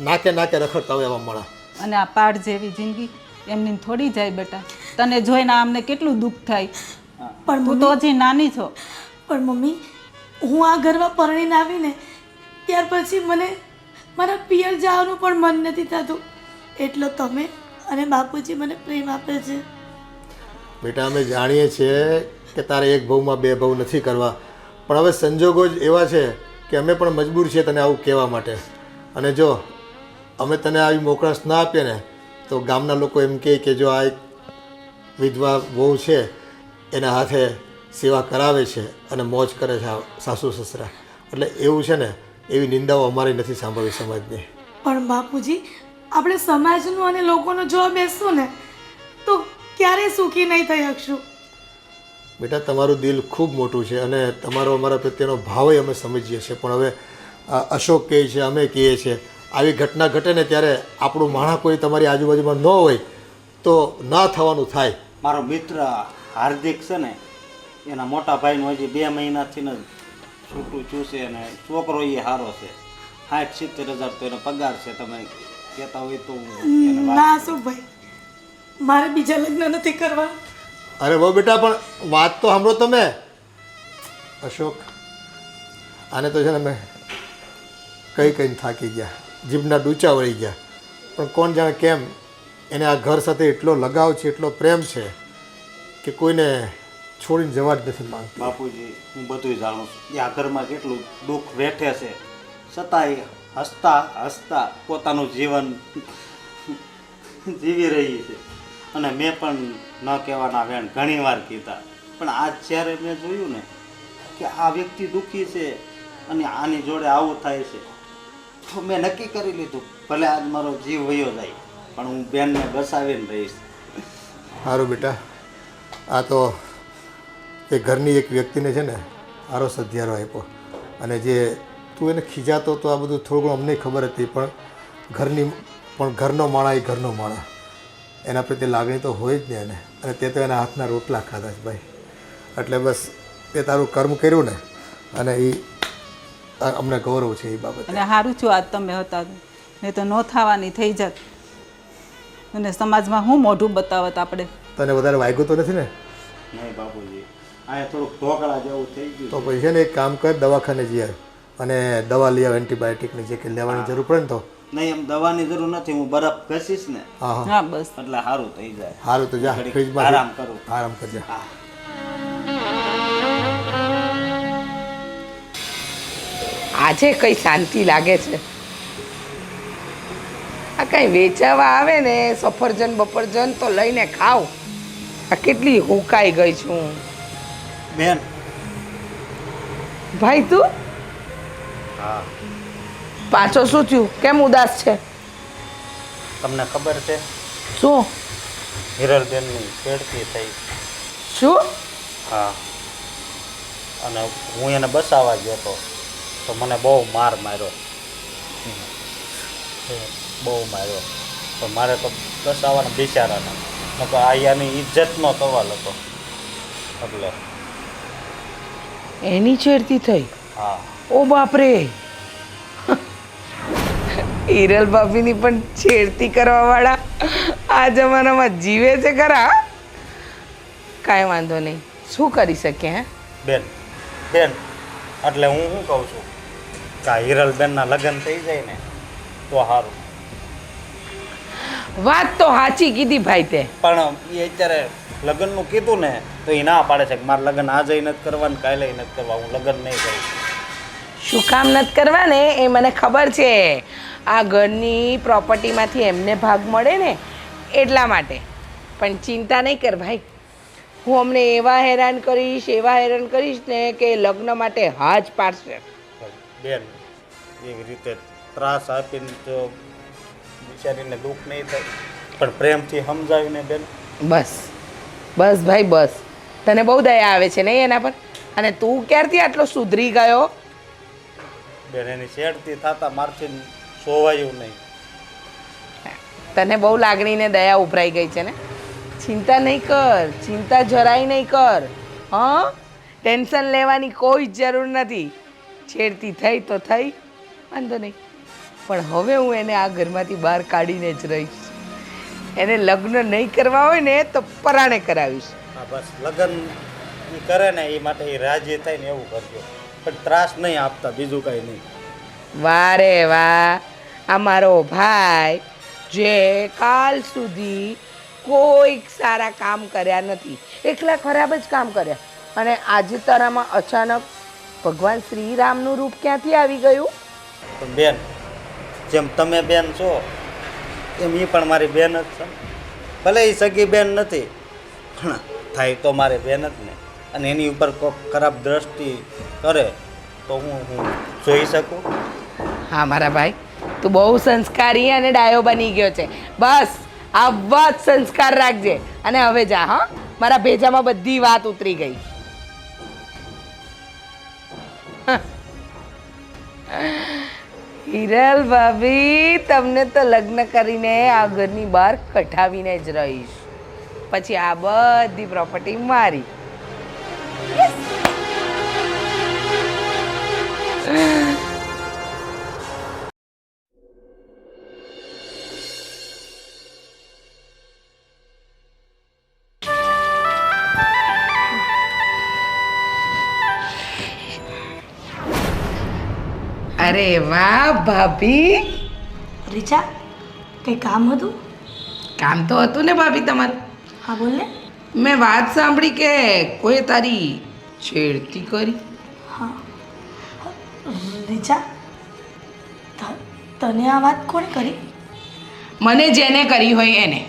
નાકે નાકે રખડતા હોય એવા મળા. અને આ પાડ જેવી જિંદગી એમની થોડી જાય બેટા. તને જોઈને અમને કેટલું દુઃખ થાય, પણ તું તો હજી નાની છો. પણ મમ્મી, હું આ ઘરમાં પરણીને આવીને ત્યાર પછી મને મારા પિયર જવાનું પણ મન નથી થતું. એટલો તમે અને બાપુજી મને પ્રેમ આપે છે. બેટા અમે જાણીએ છીએ કે તારે એક ભાવમાં બે ભાવ નથી કરવા, પણ હવે સંજોગો જ એવા છે કે અમે પણ મજબૂર છીએ તને આવું કહેવા માટે. અને જો અમે તને આવી મોકળાશ ના આપીએ ને તો ગામના લોકો એમ કહે કે જો આ એક વિધવા વહુ છે એના હાથે સેવા કરાવે છે અને મોજ કરે છે આ સાસુ સસરા. એટલે એવું છે ને એવી નિંદાઓ અમારે નથી સાંભળવી સમાજની. પણ બાપુજી, આપણે સમાજનું અને લોકોનો જોવા બેસશું ને તો ક્યારેય સુખી નહીં થઈ શકશું. બેટા તમારું દિલ ખૂબ મોટું છે અને તમારો અમારા પ્રત્યેનો ભાવય અમે સમજીએ છીએ, પણ હવે અશોક કહે છે, અમે કહીએ છીએ, આવી ઘટના ઘટે ને ત્યારે આપણું માણસ કોઈ તમારી આજુબાજુમાં ન હોય તો ના થવાનું થાય. મારો મિત્ર હાર્દિક છે ને એના મોટા ભાઈનું હજી 2 મહિનાથી ને છૂટું ચૂસે અને છોકરો એ સારો છે. 60-70 હજાર તો એનો પગાર છે. તમે કહેતા હોય તો ના અશોકભાઈ, મારે બીજા લગ્ન નથી કરવા. અરે બહુ બેટા પણ વાત તો સાંભળો તમે. અશોક આને તો છે ને અમે કહીને થાકી ગયા, જીભના ડૂચા વળી ગયા, પણ કોણ જાણે કેમ એને આ ઘર સાથે એટલો લગાવ છે, એટલો પ્રેમ છે કે કોઈને છોડીને જવા જ નથી માંગતો. બાપુજી, હું બધું જાણું છું. આ ઘરમાં કેટલું દુઃખ વેઠે છે, છતાંય હસતા હસતા પોતાનું જીવન જીવી રહી છે. અને મેં પણ ન કહેવાના વેણ ઘણી વાર કીધા, પણ આજ જ્યારે મેં જોયું ને કે આ વ્યક્તિ દુઃખી છે અને આની જોડે આવું થાય છે તો મેં નક્કી કરી લીધું ભલે આજ મારો જીવ વયો જાય પણ હું બેનને બસાવીને રહીશ. સારું બેટા, આ તો એ ઘરની એક વ્યક્તિને છે ને સારો સધિયારો આપ્યો અને જે તું એને ખીજાતો તો આ બધું થોડું અમને ખબર હતી, પણ ઘરનો માણા એ ઘરનો માણા, એના પ્રત્યે લાગણી તો હોય જ ને એને. અને તે તો એના હાથના રોટલા ખાધા છે ભાઈ. એટલે બસ તે તારું કર્મ કર્યું ને અને એ અમને ગૌરવ છે એ બાબતે. અને સારું છું આજ તમે હતા, નહીં તો ન થવાની થઈ જાત અને સમાજમાં હું મોઢું બતાવત આપણે. તને વધારે વાગ્યું તો નથી ને? નહીં બાપુજી, અહીંયા થોડુંક ઢોકળા જેવું થઈ ગયું. તો પછી છે ને એક કામ કર, દવાખાને જઈ આવ અને દવા લઈ આવ, એન્ટીબાયોટિકની જે કે લેવાની જરૂર પડે ને તો. નહીં, એમ દવાની જરૂર નથી, હું બરફ ઘસીશ ને હા હા હા બસ. એટલે સારું થઈ જાય. સારું તો જા ઘડીક ફ્રીજમાં આરામ કરું. આરામ કરજે. આજે કઈ શાંતિ લાગે છે. આ કઈ વેચાવા આવે ને સફરજન બફરજન તો લઈને ખાવ. આ કેટલી હુકાઈ ગઈ છું બેન. ભાઈ. તું હા, પાછો શું થયું? કેમ ઉદાસ છે? તમને ખબર છે શું? હિરલબેનની છેડતી થઈ. શું? હા, અને હું એને બસાવવા ગયો હતો તો મને બહુ માર માર્યો, બહુ માર્યો. તો મારે તો બસાવવાના બિચારાને નકર આયાની ઇજ્જતનો સવાલ હતો એટલે. એની છેડતી થઈ? હા. ઓ બાપરે! હિરલ ભાભીની પણ છેડતી કરવાવાળા આ જમાનામાં જીવે છે ખરા. કાંઈ વાંધો નહીં, શું કરી શકીએ હે? બેન બેન એટલે હું શું કહું છું કે આ હિરલબેનના લગ્ન થઈ જાય ને તો સારું. વાત તો સાચી કીધી ભાઈ તે. પણ એ અત્યારે લગ્નનું કીધું ને તો એ ના પાડે છે કે મારે લગ્ન આજે નથી કરવા ને કાલે નથી કરવા, હું લગ્ન નહીં કરું. શું કામ નથી કરવા ને એ મને ખબર છે. આ ઘરની પ્રોપર્ટીમાંથી એમને ભાગ મળે ને એટલા માટે. પણ ચિંતા નહીં કર ભાઈ, હું અમને એવા હેરાન કરીશ ને કે લગ્ન માટે હા જ પાડશે. બેન એવી રીતે ત્રાસ આપીને તો બિચારીને દુઃખ નહીં થાય, પણ પ્રેમથી સમજાવીને બેન. બસ બસ ભાઈ બસ, તને બહુ દયા આવે છે નહીં એના પર. અને તું ક્યારથી આટલો સુધરી ગયો? બેન એની શેડથી થતા મારથી સોવાયું નહીં. તને બહુ લાગણીને દયા ઉભરાઈ ગઈ છે ને. ચિંતા નહીં કર, ચિંતા જરાય નહીં કર. હા, ટેન્શન લેવાની કોઈ જ જરૂર નથી. છેડતી થઈ તો થઈ, વાંધો નહીં. પણ હવે હું એને આ ઘરમાંથી બહાર કાઢીને જ રહીશ. એને લગ્ન નહીં કરવા હોય ને તો પરાણે કરાવીશ. હા બસ લગ્ન એ કરે ને એ માટે એ રાજી થાય ને એવું કરજો, પણ ત્રાસ નહીં આપતા, બીજું કાંઈ નહીં. વાહ રે વાહ, આ મારો ભાઈ જે કાલ સુધી કોઈ સારા કામ કર્યા નથી, એકલા ખરાબ જ કામ કર્યા. અને આજે તારામાં અચાનક ભગવાન શ્રી રામનું રૂપ ક્યાંથી આવી ગયું? પણ બેન જેમ તમે બેન છો એમ એ પણ મારી બેન જ છે. ભલે એ સગી બેન નથી પણ થાય તો મારી બેન જ ને. અને એની ઉપર કોઈ ખરાબ દ્રષ્ટિ કરે તો હું જોઈ શકું? હા મારા ભાઈ, તું બહુ સંસ્કારી અને ડાયો બની ગયો છે. બસ આવા જ સંસ્કાર રાખજે. અને હવે જા. હા, મારા ભેજામાં બધી વાત ઉતરી ગઈ. હિરલ ભાભી, તમને તો લગ્ન કરીને આ ઘરની બહાર કઢાવીને જ રહીશ. પછી આ બધી પ્રોપર્ટી મારી. અરે વાહ ભાભી, રીચા, કંઈ કામ હતું? કામ તો હતું ને ભાભી તમારું. હા બોલ ને. મેં વાત સાંભળી કે કોઈ તારી છેડતી કરી. હા રીચા, તને આ વાત કોણે કરી? મને જેને કરી હોય એને.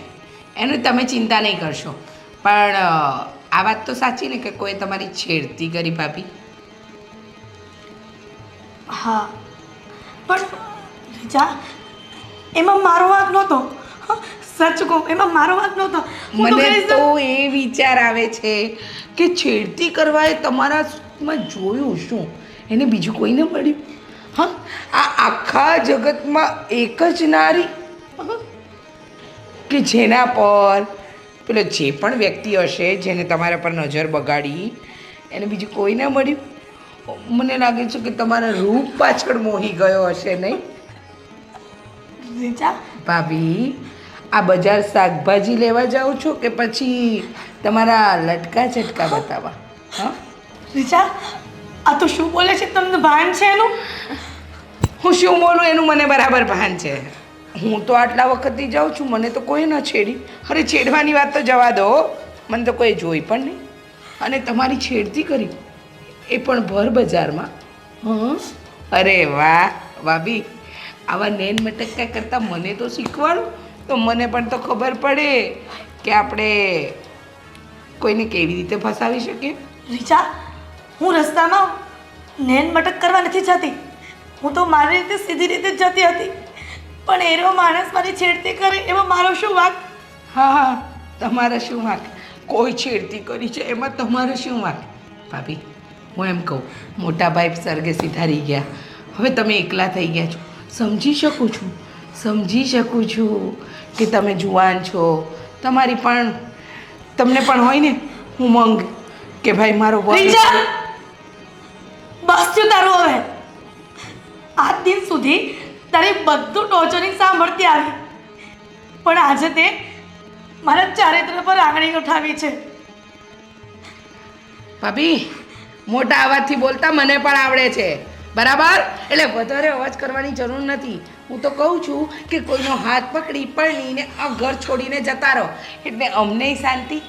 એની તમે ચિંતા નહીં કરશો. પણ આ વાત તો સાચી ને કે કોઈ તમારી છેડતી કરી ભાભી? હા, પણ રીચા, એમાં મારો વાંક નહોતો. સચ કહું, એમાં મારો વાંક નહોતો. હું મને કહીશ તો એ વિચાર આવે છે કે છેડતી કરવા એ તમારામાં જોયું શું? એને બીજું કોઈને મળ્યું? હા, આ આખા જગતમાં એક જ નારી કે જેના પર પેલો જે પણ વ્યક્તિ હશે જેને તમારા પર નજર બગાડી, એને બીજું કોઈ ના મળ્યું? મને લાગે છે કે તમારા રૂપ પાછળ મોહી ગયો હશે નહીં રીચા? ભાભી, આ બજાર શાકભાજી લેવા જાઉં છો કે પછી તમારા લટકા ઝટકા બતાવવા? હા, રીચા, આ તો શું બોલે છે? તમને ભાન છે એનું? હું શું બોલું એનું મને બરાબર ભાન છે. હું તો આટલા વખતથી જાઉં છું, મને તો કોઈ ન છેડી. અરે છેડવાની વાત તો જવા દો, મને તો કોઈ જોઈ પણ નહીં. અને તમારી છેડતી કરી એ પણ ભર બજારમાં. હં, અરે વાહ ભાભી, આવા નેન મટક્કા કરતાં મને તો શીખવાડો તો મને પણ તો ખબર પડે કે આપણે કોઈને કેવી રીતે ફસાવી શકીએ. રીચા, હું રસ્તામાં નેન મટક કરવા નથી જતી. હું તો મારી રીતે સીધી રીતે જ જતી હતી. પણ એનો માણસ મારી છેડતી કરે એમાં મારો શું વાંક? હા હા, તમારા શું વાંક? કોઈ છેડતી કરી છે એમાં તમારો શું વાંક? ભાભી, હું એમ કહું, મોટા ભાઈ સર્ગે સિધારી ગયા, હવે તમે એકલા થઈ ગયા છો. સમજી શકું છું કે તમે જુવાન છો, તમારી પણ તમને પણ હોય ને ઉમંગ કે ભાઈ મારો રીચા, બસ થયું તારું હવે. આજ દિન સુધી તારી બધું ટોર્ચરિંગ સાંભળતી આવી, પણ આજે તે મારા ચારિત્ર પર આંગળી ઉઠાવી છે. ભાભી મોટા અવાજથી બોલતા મને પણ આવડે છે, બરાબર? એટલે વધારે અવાજ કરવાની જરૂર નથી. હું તો કહું છું કે કોઈનો હાથ પકડી પરણીને આ ઘર છોડીને જતા રહો, એટલે અમને શાંતિ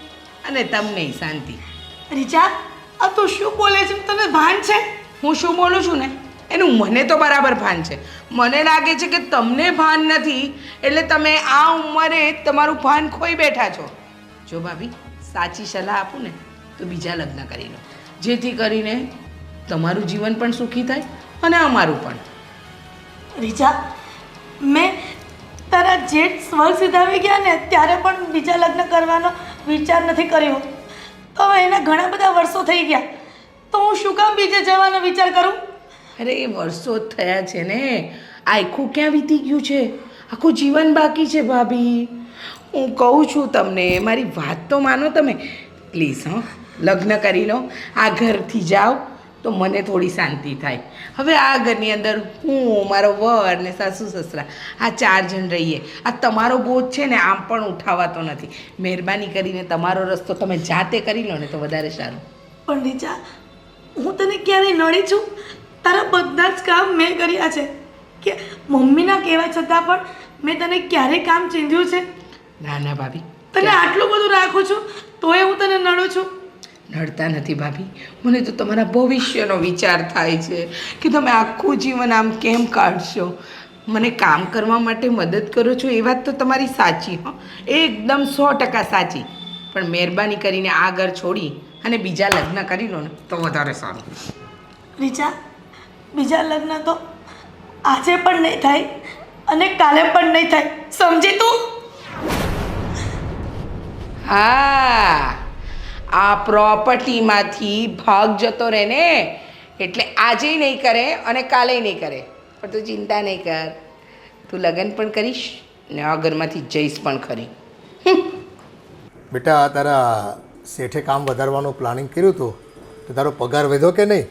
અને તમને શાંતિ. રીચા, આ તું શું બોલે છે? તને ભાન છે? હું શું બોલું છું ને એનું મને તો બરાબર ભાન છે. મને લાગે છે કે તમને ભાન નથી, એટલે તમે આ ઉંમરે તમારું ભાન ખોઈ બેઠા છો. જો ભાભી, સાચી સલાહ આપું ને તો બીજા લગ્ન કરી લો, જેથી કરીને તમારું જીવન પણ સુખી થાય અને અમારું પણ. રીચા, મેં તારા જેઠ સ્વર્ગ સિધાવી ગયા ને ત્યારે પણ બીજા લગ્ન કરવાનો વિચાર નથી કર્યો. હવે એના ઘણા બધા વર્ષો થઈ ગયા, તો હું શું કામ બીજે જવાનો વિચાર કરું? અરે એ વર્ષો જ થયા છે ને, આખું ક્યાં વીતી ગયું છે? આખું જીવન બાકી છે ભાભી. હું કહું છું તમને, મારી વાત તો માનો તમે પ્લીઝ. લગ્ન કરી લો, આ ઘરથી જાઓ તો મને થોડી શાંતિ થાય. હવે આ ઘરની અંદર હું, મારો વર ને સાસુ સસરા, આ 4 જણ રહીએ. આ તમારો બોજ છે ને આમ પણ ઉઠાવાતો નથી. મહેરબાની કરીને તમારો રસ્તો તમે જાતે કરી લો ને તો વધારે સારું. પણ રીચા, હું તને ક્યારેય નડી છું? તારા બધા જ કામ મેં કર્યા છે. કે મમ્મીના કહેવા છતાં પણ મેં તને ક્યારેય કામ ચીંધ્યું છે? ના ના ભાભી, તને આટલું બધું રાખું છું તોય હું તને નડું છું? નડતા નથી ભાભી, મને તો તમારા ભવિષ્યનો વિચાર થાય છે કે તમે આખું જીવન આમ કેમ કાઢશો. મને કામ કરવા માટે મદદ કરો છો એ વાત તો તમારી સાચી, હો, એકદમ 100% સાચી. પણ મહેરબાની કરીને આ ઘર છોડી અને બીજા લગ્ન કરી લો ને તો વધારે સારું. રીચા, બીજા લગ્ન તો આજે પણ નહીં થાય અને કાલે પણ નહીં થાય, સમજી તું? હા, આ પ્રોપર્ટીમાંથી ભાગ જતો રહે ને, એટલે આજે નહીં કરે અને કાલે નહીં કરે. પણ તું ચિંતા નહીં કર, તું લગ્ન પણ કરીશ ને આ ઘરમાંથી જઈશ પણ ખરી. બેટા, તારા શેઠે કામ વધારવાનું પ્લાનિંગ કર્યું હતું તો તારો પગાર વધ્યો કે નહીં?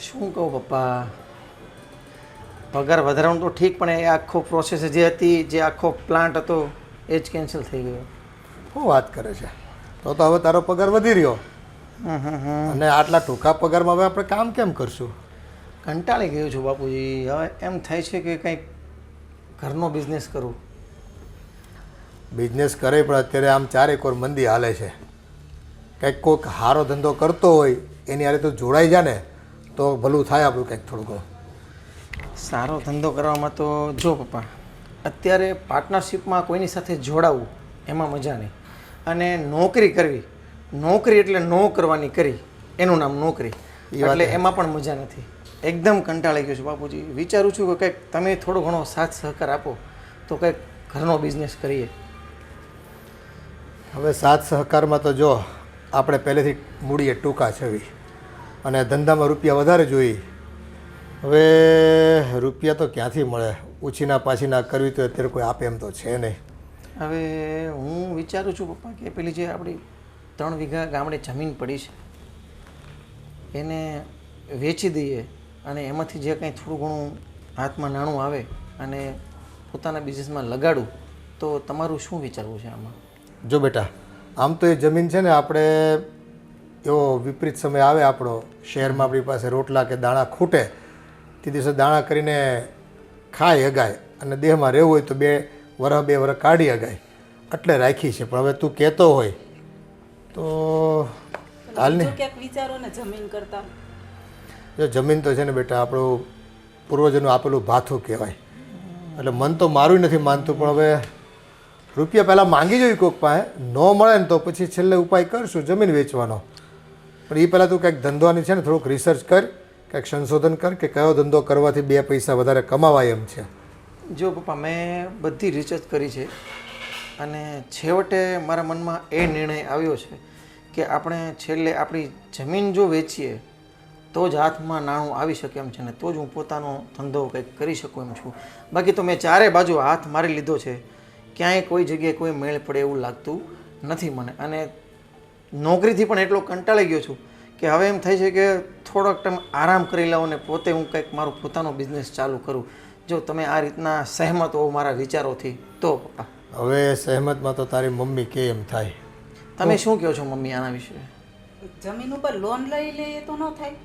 શું કહું પપ્પા, પગાર વધારવાનું તો ઠીક, પણ એ આખો પ્રોસેસ જે હતી, જે આખો પ્લાન્ટ હતો એ જ કેન્સલ થઈ ગયો. શું વાત કરે છે? તો હવે તારો પગાર વધી રહ્યો, અને આટલા ટૂંકા પગારમાં હવે આપણે કામ કેમ કરશું? કંટાળી ગયો છું બાપુજી. હવે એમ થાય છે કે કંઈક ઘરનો બિઝનેસ કરું. બિઝનેસ કરે પણ અત્યારે આમ ચારેક ઓર મંદી હાલે છે. કંઈક કોઈક સારો ધંધો કરતો હોય એની હારે તો જોડાઈ જા ને તો ભલું થાય આપણું કંઈક થોડું ઘણું. સારો ધંધો કરવામાં તો જો પપ્પા, અત્યારે પાર્ટનરશિપમાં કોઈની સાથે જોડાવું એમાં મજા નહીં. અને નોકરી કરવી, નોકરી એટલે નો કરવાની કરી, એનું નામ નોકરી, એટલે એમાં પણ મજા નથી. એકદમ કંટાળી ગયો છું બાપુજી. વિચારું છું કે કંઈક તમે થોડો ઘણો સાથ સહકાર આપો તો કંઈક ઘરનો બિઝનેસ કરીએ. હવે સાથ સહકારમાં તો જો આપણે પહેલેથી મૂડીએ ટૂંકા છવી અને ધંધામાં રૂપિયા વધારે જોઈએ. હવે રૂપિયા તો ક્યાંથી મળે? ઉછીના પાછીના કરવી તો અત્યારે કોઈ આપે એમ તો છે નહીં. હવે હું વિચારું છું પપ્પા કે પેલી જે આપણી 3 વીઘા ગામડે જમીન પડી છે એને વેચી દઈએ અને એમાંથી જે કંઈ થોડું ઘણું હાથમાં નાણું આવે અને પોતાના બિઝનેસમાં લગાડું. તો તમારું શું વિચારવું છે આમાં? જો બેટા, આમ તો એ જમીન છે ને, આપણે એવો વિપરીત સમય આવે આપણો, શહેરમાં આપણી પાસે રોટલા કે દાણા ખૂટે તે દિવસે દાણા કરીને ખાઈ હગાય અને દેહમાં રહેવું હોય તો 2 વર્ષ કાઢી હગાય, એટલે રાખી છે. પણ હવે તું કહેતો હોય તો હાલ ને, ક્યાંક વિચારો ને જમીન કરતા. જો જમીન તો છે ને બેટા, આપણું પૂર્વજોનું આપેલું ભાથું કહેવાય. એટલે મન તો મારું નથી માનતું, પણ હવે રૂપિયા પહેલાં માંગી જોઈ કોઈક પાસે, ન મળે ને તો પછી છેલ્લે ઉપાય કરશું જમીન વેચવાનો. પણ એ પહેલાં તું કંઈક ધંધોની છે ને થોડુંક રિસર્ચ કર, કંઈક સંશોધન કર કે કયો ધંધો કરવાથી 2 પૈસા વધારે કમાવાય એમ છે. જો પપ્પા, મેં બધી રિસર્ચ કરી છે અને છેવટે મારા મનમાં એ નિર્ણય આવ્યો છે કે આપણે છેલ્લે આપણી જમીન જો વેચીએ તો જ હાથમાં નાણું આવી શકે એમ છે ને તો જ હું પોતાનો ધંધો કંઈક કરી શકું એમ છું. બાકી તો મેં 4 બાજુ હાથ મારી લીધો છે, ક્યાંય કોઈ જગ્યાએ કોઈ મેળ પડે એવું લાગતું નથી મને. અને નોકરીથી પણ એટલો કંટાળી ગયો છું કે હવે એમ થાય છે કે થોડોક ટાઈમ આરામ કરી લઉં ને પોતે હું કંઈક મારું પોતાનો બિઝનેસ ચાલુ કરું. જો તમે આ રીતના સહેમત હો મારા વિચારોથી તો પપ્પા. હવે સહેમતમાં તો તારી મમ્મી કે એમ થાય. તમે શું કહો છો મમ્મી આના વિશે? જમીન ઉપર લોન લઈ લઈએ તો ન થાય?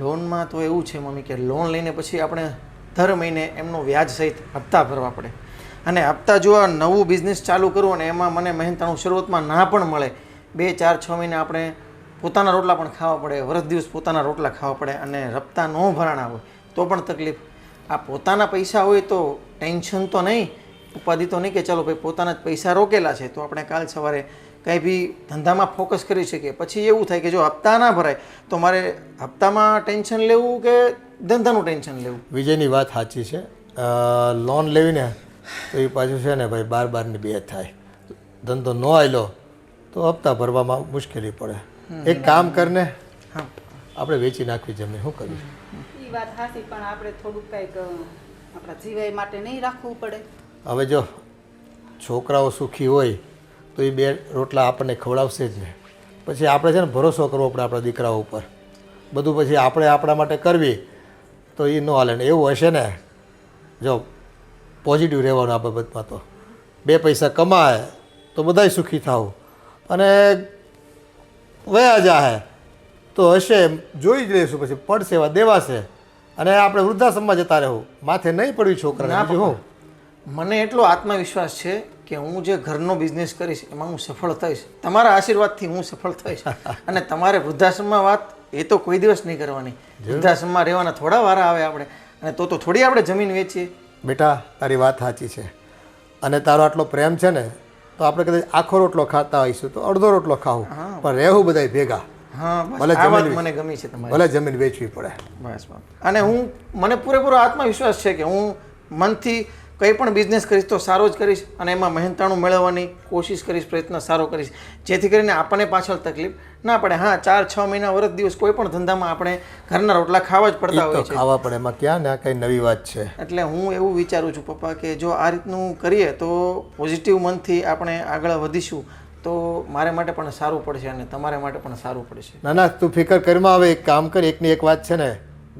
લોનમાં તો એવું છે મમ્મી કે લોન લઈને પછી આપણે દર મહિને એમનો વ્યાજ સહિત હપ્તા ભરવા પડે. અને હપ્તા જો આ નવું બિઝનેસ ચાલુ કરું અને એમાં મને મહેનતાણું શરૂઆતમાં ના પણ મળે, 2, 4, 6 મહિને આપણે પોતાના રોટલા પણ ખાવા પડે, વર્ષ દિવસ પોતાના રોટલા ખાવા પડે અને હપ્તા ન ભરાણા હોય તો પણ તકલીફ. આ પોતાના પૈસા હોય તો ટેન્શન તો નહીં, ઉપાધિ તો નહીં કે ચાલો ભાઈ પોતાના જ પૈસા રોકેલા છે તો આપણે કાલ સવારે કંઈ બી ધંધામાં ફોકસ કરી શકીએ. પછી એવું થાય કે જો હપ્તા ના ભરાય તો મારે હપ્તામાં ટેન્શન લેવું કે ધંધાનું ટેન્શન લેવું? વિજયની વાત સાચી છે. લોન લેવીને તો એ પાછું છે ને ભાઈ 12-12 ની 2 થાય. ધંધો ન આવેલો તો હપ્તા ભરવામાં મુશ્કેલી પડે. એક કામ કરને, આપણે વેચી નાખવી જમીન. શું કર્યું? એ વાત સાચી, પણ આપણે થોડુંક કંઈક આપણા જીવાય માટે નહીં રાખવું પડે? હવે જો છોકરાઓ સુખી હોય તો એ 2 રોટલા આપણને ખવડાવશે જ ને. પછી આપણે છે ને ભરોસો કરવો પડે આપણા દીકરાઓ ઉપર. બધું પછી આપણે આપણા માટે કરવી તો એ ન હાલે ને. એવું હશે ને, જો પોઝિટિવ રહેવાનું આ બાબતમાં તો 2 પૈસા કમાય તો બધાય સુખી થાવ અને વયા જાહે તો હશે જોઈ જ લઈશું. પછી પડશે એવા દેવાશે અને આપણે વૃદ્ધાશ્રમમાં જતા રહેવું, માથે નહીં પડવી છોકરાને. બીજું હું, મને એટલો આત્મવિશ્વાસ છે કે હું જે ઘરનો બિઝનેસ કરીશ એમાં હું સફળ થઈશ. તમારા આશીર્વાદથી હું સફળ થઈશ. અને તમારે વૃદ્ધાશ્રમમાં વાત એ તો કોઈ દિવસ નહીં કરવાની. વૃદ્ધાશ્રમમાં રહેવાના થોડા વારા આવે આપણે, અને તો થોડી આપણે જમીન વેચીએ. બેટા તારી વાત સાચી છે અને તારો આટલો પ્રેમ છે ને તો આપણે કદાચ આખો રોટલો ખાતા હોઈશું તો અડધો રોટલો ખાવું, પણ રહેવું બધાય ભેગા. હા બસ ભલે આ વાત જમીન મને ગમી છે તમારી. ભલે જમીન વેચવી પડે. બસ બસ. અને મને પૂરેપૂરો આત્મવિશ્વાસ છે કે હું મનથી કંઈ પણ બિઝનેસ કરીશ તો સારો જ કરીશ અને એમાં મહેનતાણું મેળવવાની કોશિશ કરીશ, પ્રયત્ન સારો કરીશ, જેથી કરીને આપણને પાછળ તકલીફ ના પડે. હા 4-6 મહિના વર્ષ દિવસ કોઈ પણ ધંધામાં આપણે ઘરના રોટલા ખાવા જ પડતા તો હોય છે. ખાવા પડે, એમાં ક્યાં ને આ કંઈ નવી વાત છે. એટલે હું એવું વિચારું છું પપ્પા કે જો આ રીતનું કરીએ તો પોઝિટિવ મનથી આપણે આગળ વધીશું તો મારે માટે પણ સારું પડશે અને તમારે માટે પણ સારું પડશે. ના ના તું ફિકર કરીમાં હવે એક કામ કર. એકની એક વાત છે ને,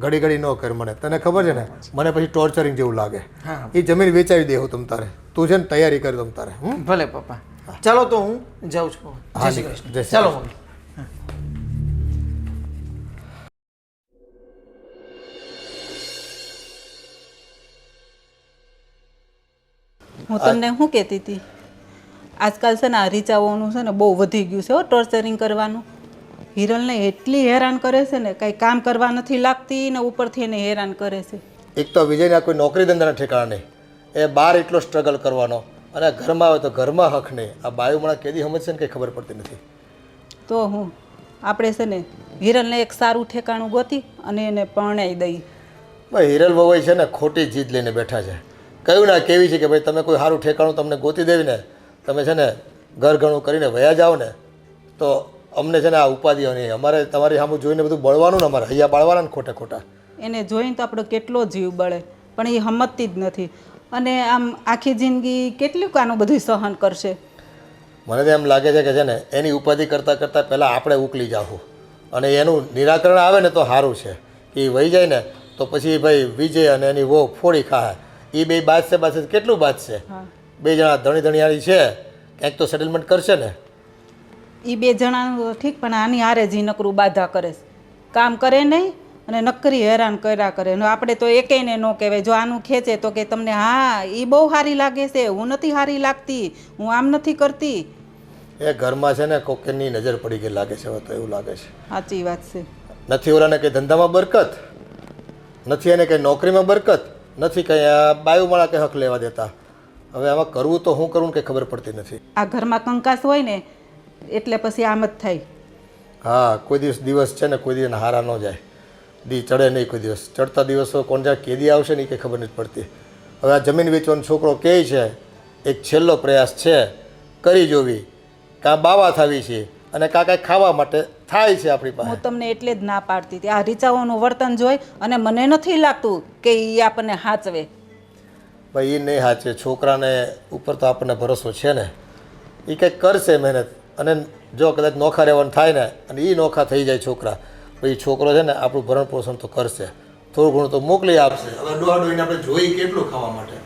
ઘડી ઘડી ન કર. મને તને ખબર છે ને, મને પછી ટોર્ચરિંગ જેવું લાગે. હા એ જમીન વેચાવી દેવું તમ તારે. તું છે ને તૈયારી કરી તમ તારે. ભલે પપ્પા. ચાલો તો હું જાઉં છું. જય શ્રી કૃષ્ણ. ચાલો મમ્મી. હું તમને શું કહેતી હતી, આજકાલ છે ને આ રીચાઓનું છે ને બહુ વધી ગયું છે હો, ટોર્ચરિંગ કરવાનું. હિરલને એટલી હેરાન કરે છે ને, કંઈ કામ કરવા નથી લાગતી ને ઉપરથી એને હેરાન કરે છે. એક તો વિજયના કોઈ નોકરી ધંધાના ઠેકાણા નહીં, એ બહાર એટલો સ્ટ્રગલ કરવાનો અને ઘરમાં આવે તો ઘરમાં હક નહીં. આ બાયું મને કેદી સમજશે ને કંઈ ખબર પડતી નથી. તો હું આપણે છે ને હિરલને એક સારું ઠેકાણું ગોતી અને એને પરણાવી દઈ. ભાઈ હિરલ વવાઈ છે ને ખોટી જીદ લઈને બેઠા છે. કહ્યું ને કેવી છે કે ભાઈ તમે કોઈ સારું ઠેકાણું તમને ગોતી દેવી ને, તમે છે ને ઘર ઘણું કરીને વયા જાઓ ને તો અમને છે ને આ ઉપાધિઓ નહીં. અમારે તમારી સામું જોઈને બધું બળવાનું ને, અમારે હૈયા બાળવાના ને ખોટા ખોટા. એને જોઈને તો આપણો કેટલો જીવ બળે, પણ એ સમજતી જ નથી. અને આમ આખી જિંદગી કેટલું આનું બધું સહન કરશે? મને તો એમ લાગે છે કે છે ને એની ઉપાધિ કરતાં કરતાં પહેલાં આપણે ઉકલી જાવું અને એનું નિરાકરણ આવે ને તો સારું છે. એ વહી જાય ને તો પછી ભાઈ વિજય અને એની વહુ ફોડી ખાય. એ બે બાજશે કેટલું બાજશે? 2 જણા ધણી ધણિયાળી છે, ક્યાંક તો સેટલમેન્ટ કરશે ને. એ 2 જણાનું ઠીક, પણ આની હારે જ નકરું બાધા કરે છે. કામ કરે નહીં અને નકરી હેરાન કર્યા કરે. આપણે તો એકેયને ન કહેવાય. જો આનું ખેંચે તો કે તમને હા એ બહુ સારી લાગે છે, હું નથી સારી લાગતી, હું આમ નથી કરતી. એ ઘરમાં છે ને કોકેની નજર પડી ગઈ લાગે છે. હવે તો એવું લાગે છે. સાચી વાત છે. નથી ઓલાને કંઈ ધંધામાં બરકત, નથી એને કંઈ નોકરીમાં બરકત, નથી કંઈ બાયુમાળા કંઈ હક લેવા દેતા. હવે આમાં કરવું તો શું કરવું કંઈ ખબર પડતી નથી. આ ઘરમાં કંકાસ હોય ને એટલે પછી આમ જ થાય. હા કોઈ દિવસ છે ને કોઈ દિવસ હારા ન જાય. દી ચડે નહીં કોઈ દિવસ. ચડતા દિવસો કોણ જાય કેદી આવશે ને એ કંઈ ખબર નથી પડતી. હવે આ જમીન વેચવાનો છોકરો કહે છે, એક છેલ્લો પ્રયાસ છે, કરી જોવી. કાં બાવા થવી છે અને કાં કાંઈ ખાવા માટે થાય છે આપણી પાસે. હું તમને એટલે જ ના પાડતી હતી. આ રીચાઓનું વર્તન જોઈ અને મને નથી લાગતું કે એ આપણને સાચવે. ભાઈ એ નહીં સાચે. છોકરાને ઉપર તો આપણને ભરોસો છે ને, એ કંઈક કરશે મહેનત. અને જો કદાચ નોખા રહેવાનું થાય ને અને એ નોખા થઈ જાય છોકરા, પછી છોકરો છે ને આપણું ભરણ પોષણ તો કરશે, થોડું ઘણું તો મોકલી આપશે. હવે ડોહાડોઈને આપણે જોઈ કેટલું ખાવા માટે.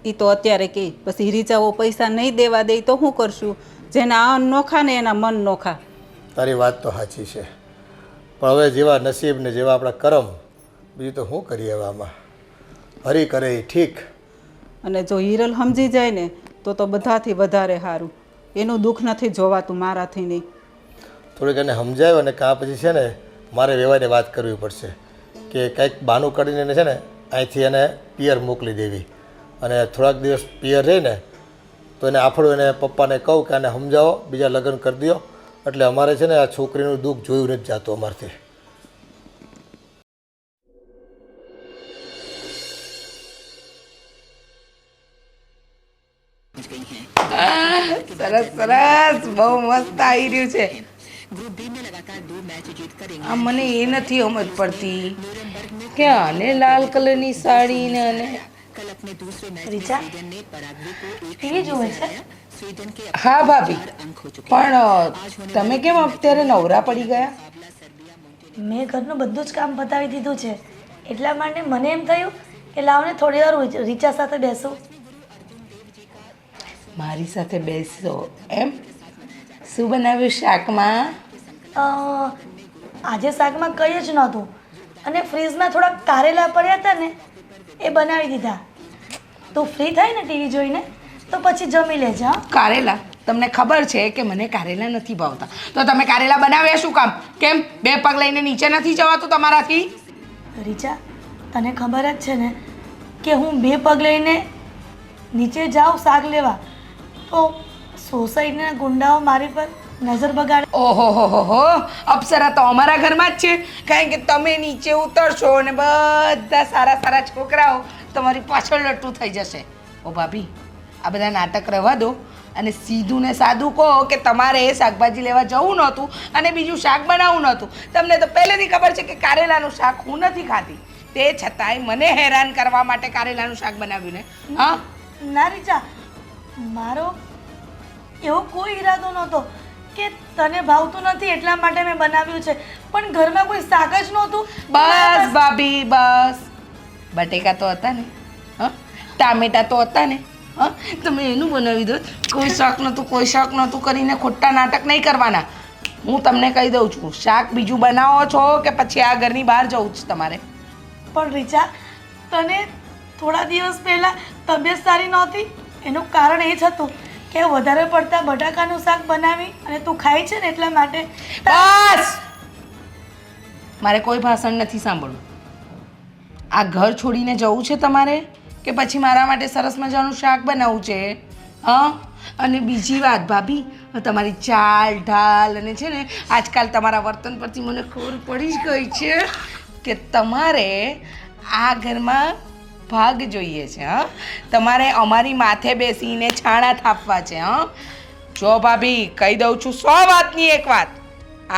એ તો અત્યારે કહે, પછી રીચાઓ પૈસા નહીં દેવા દે તો શું કરશું? જેના અન્ન નોખા ને એના મન નોખા. તારી વાત તો સાચી છે, પણ હવે જેવા નસીબ ને જેવા આપણા કરમ, બીજું તો શું કરીએ હવે આમાં. હરી કરે એ ઠીક. અને જો હિરલ સમજી જાય ને તો બધાથી વધારે સારું. એનું દુઃખ નથી જોવાતું મારાથી નહીં. થોડીક એને સમજાવ્યો અને કાં પછી છે ને મારે વ્યવહારે વાત કરવી પડશે કે કંઈક બહાનું કાઢીને એને છે ને અહીંથી એને પિયર મોકલી દેવી, અને થોડાક દિવસ પિયર રહીને તો એને આફડું એને પપ્પાને કહું કે આને સમજાવો, બીજા લગ્ન કરી દો, એટલે અમારે છે ને આ છોકરીનું દુઃખ જોયું નથી જાતું અમારથી. સરસ સરસ, બહુ મસ્ત આવી રહ્યું છે. આ મને એ નથી સમજ પડતી કે આને લાલ કલરની સાડી ને અને રીચા ટીવી જોવે છે? હા ભાભી, પણ તમે કેમ અત્યારે નવરા પડી ગયા? મેં ઘરનું બધું જ કામ પતાવી દીધું છે, એટલા માટે મને એમ થયું કે લાવને થોડી વાર રીચા સાથે બેસું. મારી સાથે બેસો એમ? શું બનાવ્યું શાકમાં? આજે શાકમાં કંઈ જ નહોતું, અને ફ્રીજમાં થોડાક કારેલા પડ્યા હતા ને એ બનાવી દીધા. તું ફ્રી થાય ને ટીવી જોઈને તો પછી જમી લેજે. હા, કારેલા? તમને ખબર છે કે મને કારેલા નથી ભાવતા, તો તમે કારેલા બનાવ્યા શું કામ? કેમ બે પગ લઈને નીચે નથી જવાતું તમારાથી? રીચા, તને ખબર જ છે ને કે હું બે પગ લઈને નીચે જાઉં શાક લેવા તો સોસાયટીના ગુંડાઓ મારી પર નજર બગાડે. ઓહો હો હો, અપ્સરા તો અમારા ઘરમાં જ છે, કારણ કે તમે નીચે ઉતરશો અને બધા સારા સારા છોકરાઓ તમારી પાછળ લટ્ટું થઈ જશે. ઓ ભાભી, આ બધા નાટક રહેવા દો અને સીધું ને સાદું કહો કે તમારે શાકભાજી લેવા જવું નહોતું અને બીજું શાક બનાવવું નહોતું. તમને તો પહેલેથી ખબર છે કે કારેલાનું શાક હું નથી ખાતી, તે છતાંય મને હેરાન કરવા માટે કારેલાનું શાક બનાવ્યું ને? હા ના રીચા, મારો એવો કોઈ ઈરાદો નહોતો કે તને ભાવતું નથી એટલા માટે મેં બનાવ્યું છે, પણ ઘરમાં કોઈ શાક જ નહોતું. બસ ભાભી બસ, બટેકા તો હતા ને, હા, ટામેટા તો હતા ને, હા, તમે એનું બનાવી દો. કોઈ શાક નહોતું, કોઈ શાક નહોતું કરીને ખોટા નાટક નહીં કરવાના. હું તમને કહી દઉં છું, શાક બીજું બનાવો છો કે પછી આ ઘરની બહાર જવું જ તમારે? પણ રીચા, તને થોડા દિવસ પહેલાં તબિયત સારી નહોતી, એનું કારણ એ જ હતું કે વધારે પડતા બટાકાનું શાક બનાવી અને તું ખાય છે ને એટલા માટે. બસ, મારે કોઈ ભાષણ નથી સાંભળવું. આ ઘર છોડીને જવું છે તમારે કે પછી મારા માટે સરસ મજાનું શાક બનાવવું છે? હા, અને બીજી વાત ભાભી, તમારી ચાલ ઢાલ અને છે ને આજકાલ તમારા વર્તન પરથી મને ખબર પડી જ ગઈ છે કે તમારે આ ઘરમાં ભાગ જોઈએ છે. હા, તમારે અમારી માથે બેસીને છાણા થાપવા છે. હા, જો ભાભી કહી દઉં છું 100 વાતની એક વાત,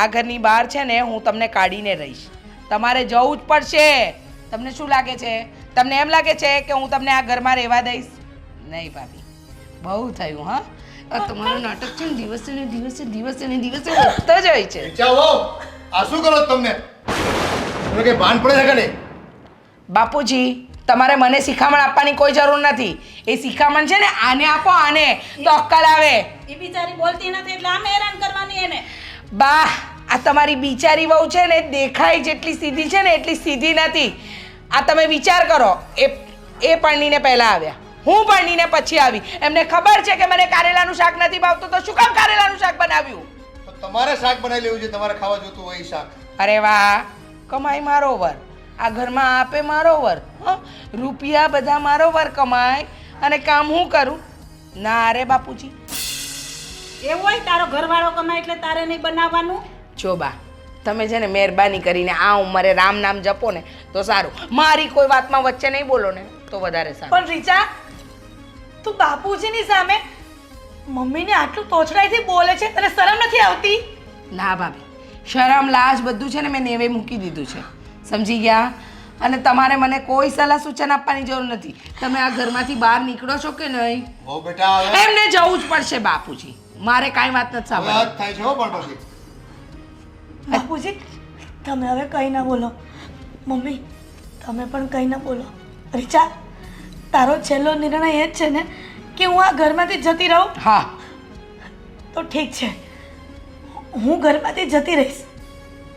આ ઘરની બહાર છે ને હું તમને કાઢીને રહીશ, તમારે જવું જ પડશે. તમને શું લાગે છે? તમને એમ લાગે છે કે હું તમને આ ઘરમાં રહેવા દઈશ? નહીં ભાભી, બહુ થયું. હા, આ તમારું નાટક છે ને દિવસે ને દિવસે વધતો જ હોય છે. ચાલો, આ શું કરો તમને? તમને કે ભાન પડે છે કે નહીં? બાપુજી, તમારે મને શિખામણ આપવાની કોઈ જરૂર નથી. એ શિખામણ છે ને આને આપો, આને તો અક્કલ આવે. એ બિચારી બોલતી નથી એટલે આમ હેરાન કરવાની એને. બા, આ તમારી બિચારી વહુ છે ને દેખાય જેટલી સીધી છે ને એટલી સીધી નથી. આ તમે વિચાર કરો, એ પરણીને પહેલાં આવ્યા, હું પરણીને પછી આવી. એમને ખબર છે કે મને કારેલાનું શાક નથી ભાવતું, તો શું કામ કારેલાનું શાક બનાવ્યું? તો તમારે શાક બનાવી લેવું છે, તમારે ખાવા જોતું હોય શાક. અરે વાહ, કમાઈ મારો વર, આ ઘરમાં આપે મારો વર, રૂપિયા બધા મારો વર કમાય અને કામ હું કરું? ના રે બાપુજી. એવું હોય તારો ઘરવાળો કમાય એટલે તારે નહીં બનાવવાનું? જો બા, તમે છે ને મહેરબાની કરીને આ ઉંમરે રામ નામ જપો ને તો સારું. મારી કોઈ વાતમાં વચ્ચે નહીં બોલો ને તો વધારે સારું. પણ રીચા, તું બાપુજીની સામે મમ્મીને આટલું તોછડાઈથી બોલે છે, તને શરમ નથી આવતી? ના ભાભી, શરમ લાજ બધું છે ને મેં નેવે મૂકી દીધું છે, સમજી ગયા? અને તમારે મને કોઈ સલાહ સૂચન આપવાની જરૂર નથી. તમે આ ઘરમાંથી બહાર નીકળો છો કે નહીં? બહુ બેટા, હવે એમને જવું જ પડશે બાપુજી. મારે કાંઈ વાત નથી સાંભળવી. વાત થાય છે હો પણ પછી બાપુજી તમે હવે કંઈ ના બોલો. મમ્મી તમે પણ કંઈ ના બોલો. રીચા તારો છેલ્લો નિર્ણય એ જ છે ને કે હું આ ઘરમાંથી જતી રહું? હા, તો ઠીક છે, હું ઘરમાંથી જતી રહીશ,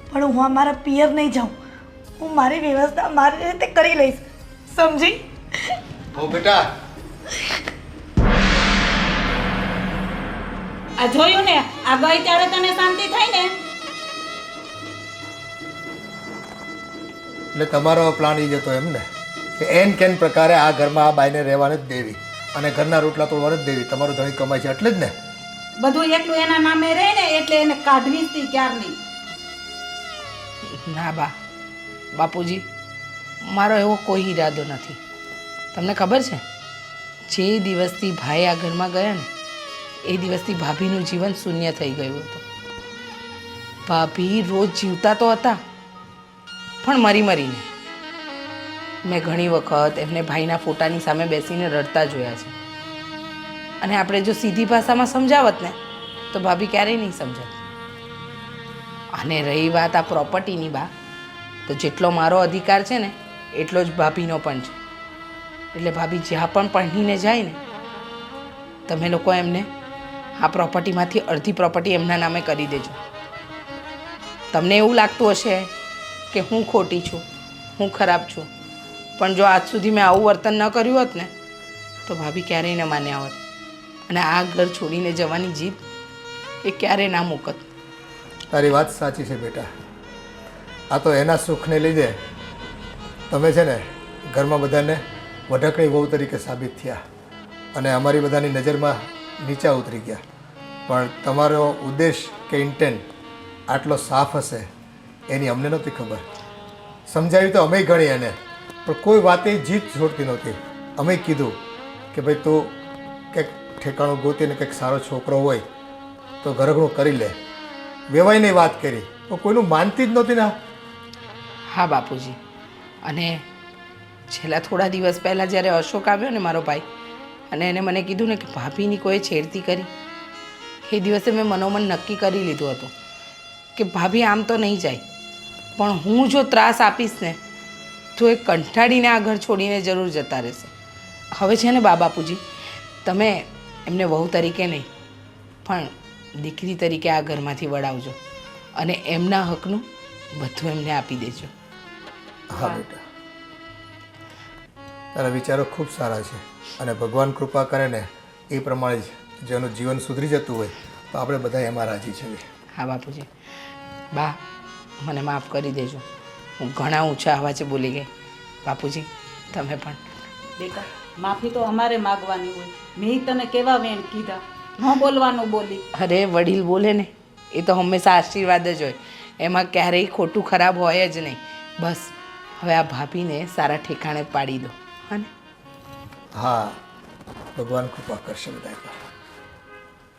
પણ હું અમારા પિયર નહીં જાઉં. હું મારી વ્યવસ્થા મારી રીતે કરી લઈશ, સમજી? ઓ બેટા આ જોયું ને, આ ગઈ ત્યારે તને શાંતિ થઈ ને? એટલે તમારો પ્લાન એ જતો એમ ને કે એન કેન પ્રકારે આ ઘરમાં આ બાઈને રહેવાને જ દેવી અને ઘરના રોટલા તોડવાને જ દેવી. તમારું ધણી કમાય છે એટલે જ ને. બધું એકલું એના નામે રહે ને એટલે એને કાઢવી જ હતી ક્યારની. ના બાપુજી, મારો એવો કોઈ ઈરાદો નથી. તમને ખબર છે, જે દિવસથી ભાઈ આ ઘરમાં ગયા ને એ દિવસથી ભાભીનું જીવન શૂન્ય થઈ ગયું હતું. ભાભી રોજ જીવતા તો હતા પણ મરી મરીને. મેં ઘણી વખત એમને ભાઈના ફોટાની સામે બેસીને રડતા જોયા છે. અને આપણે જો સીધી ભાષામાં સમજાવત ને તો ભાભી ક્યારેય નહીં સમજાત. અને રહી વાત આ પ્રોપર્ટીની તો જેટલો મારો અધિકાર છે ને એટલો જ ભાભીનો પણ છે. એટલે ભાભી જ્યાં પણ પરણીને જાય ને તમે લોકો એમને આ પ્રોપર્ટીમાંથી અડધી પ્રોપર્ટી એમના નામે કરી દેજો. તમને એવું લાગતું હશે કે હું ખોટી છું, હું ખરાબ છું, પણ જો આજ સુધી મેં આવું વર્તન ન કર્યું હોત ને તો ભાભી ક્યારેય ન માન્યા હોત અને આ ઘર છોડીને જવાની જીદ એ ક્યારેય ના મૂકત. તારી વાત સાચી છે બેટા. આ તો એના સુખને લીધે તમે છે ને ઘરમાં બધાને વઢકણી વહુ તરીકે સાબિત થયા અને અમારી બધાની નજરમાં નીચા ઉતરી ગયા. પણ તમારો ઉદ્દેશ કે ઇન્ટેન્ટ આટલો સાફ હશે એની અમને નહોતી ખબર. સમજાવી તો અમે ઘણી એને, પણ કોઈ વાતે જીત છોડતી નહોતી. અમે કીધું કે ભાઈ તું કંઈક ઠેકાણું ગોતીને કંઈક સારો છોકરો હોય તો ઘરઘણું કરી લે. વેવાઈની વાત કરી તો કોઈનું માનતી જ નહોતી ના. હા બાપુજી, અને છેલ્લા થોડા દિવસ પહેલાં જ્યારે અશોક આવ્યો ને મારો ભાઈ અને એને મને કીધું ને કે ભાભીની કોઈ છેડતી કરી, એ દિવસે મેં મનોમન નક્કી કરી લીધું હતું કે ભાભી આમ તો નહીં જાય, પણ હું જો ત્રાસ આપીશ ને તો એ કંટાળીને આ ઘર છોડીને જરૂર જતા રહેશે. હવે છે ને બાપુજી, તમે એમને વહુ તરીકે નહીં પણ દીકરી તરીકે આ ઘરમાંથી વળાવજો અને એમના હકનું બધું એમને આપી દેજો. હા બેટા, તારા વિચારો ખૂબ સારા છે અને ભગવાન કૃપા કરે ને એ પ્રમાણે જ જેનું જીવન સુધરી જતું હોય તો આપણે બધા એમાં રાજી છીએ. હા બાપુજી. મને માફ કરી દેજો, હું ઘણા ઊંચા અવાજે બોલી ગઈ. બાપુજી તમે પણ. બેટા માફી તો અમારે માગવાની હોય. મેં તને કેવા વેણ કીધા, ન બોલવાનું બોલી. અરે વડીલ બોલે ને એ તો હંમેશા આશીર્વાદ જ હોય, એમાં ક્યારેય ખોટું ખરાબ હોય જ નહીં. બસ હવે આ ભાભીને સારા ઠેકાણે પાડી દો. હા ને? હા, ભગવાન કૃપા કરશે બધા પર.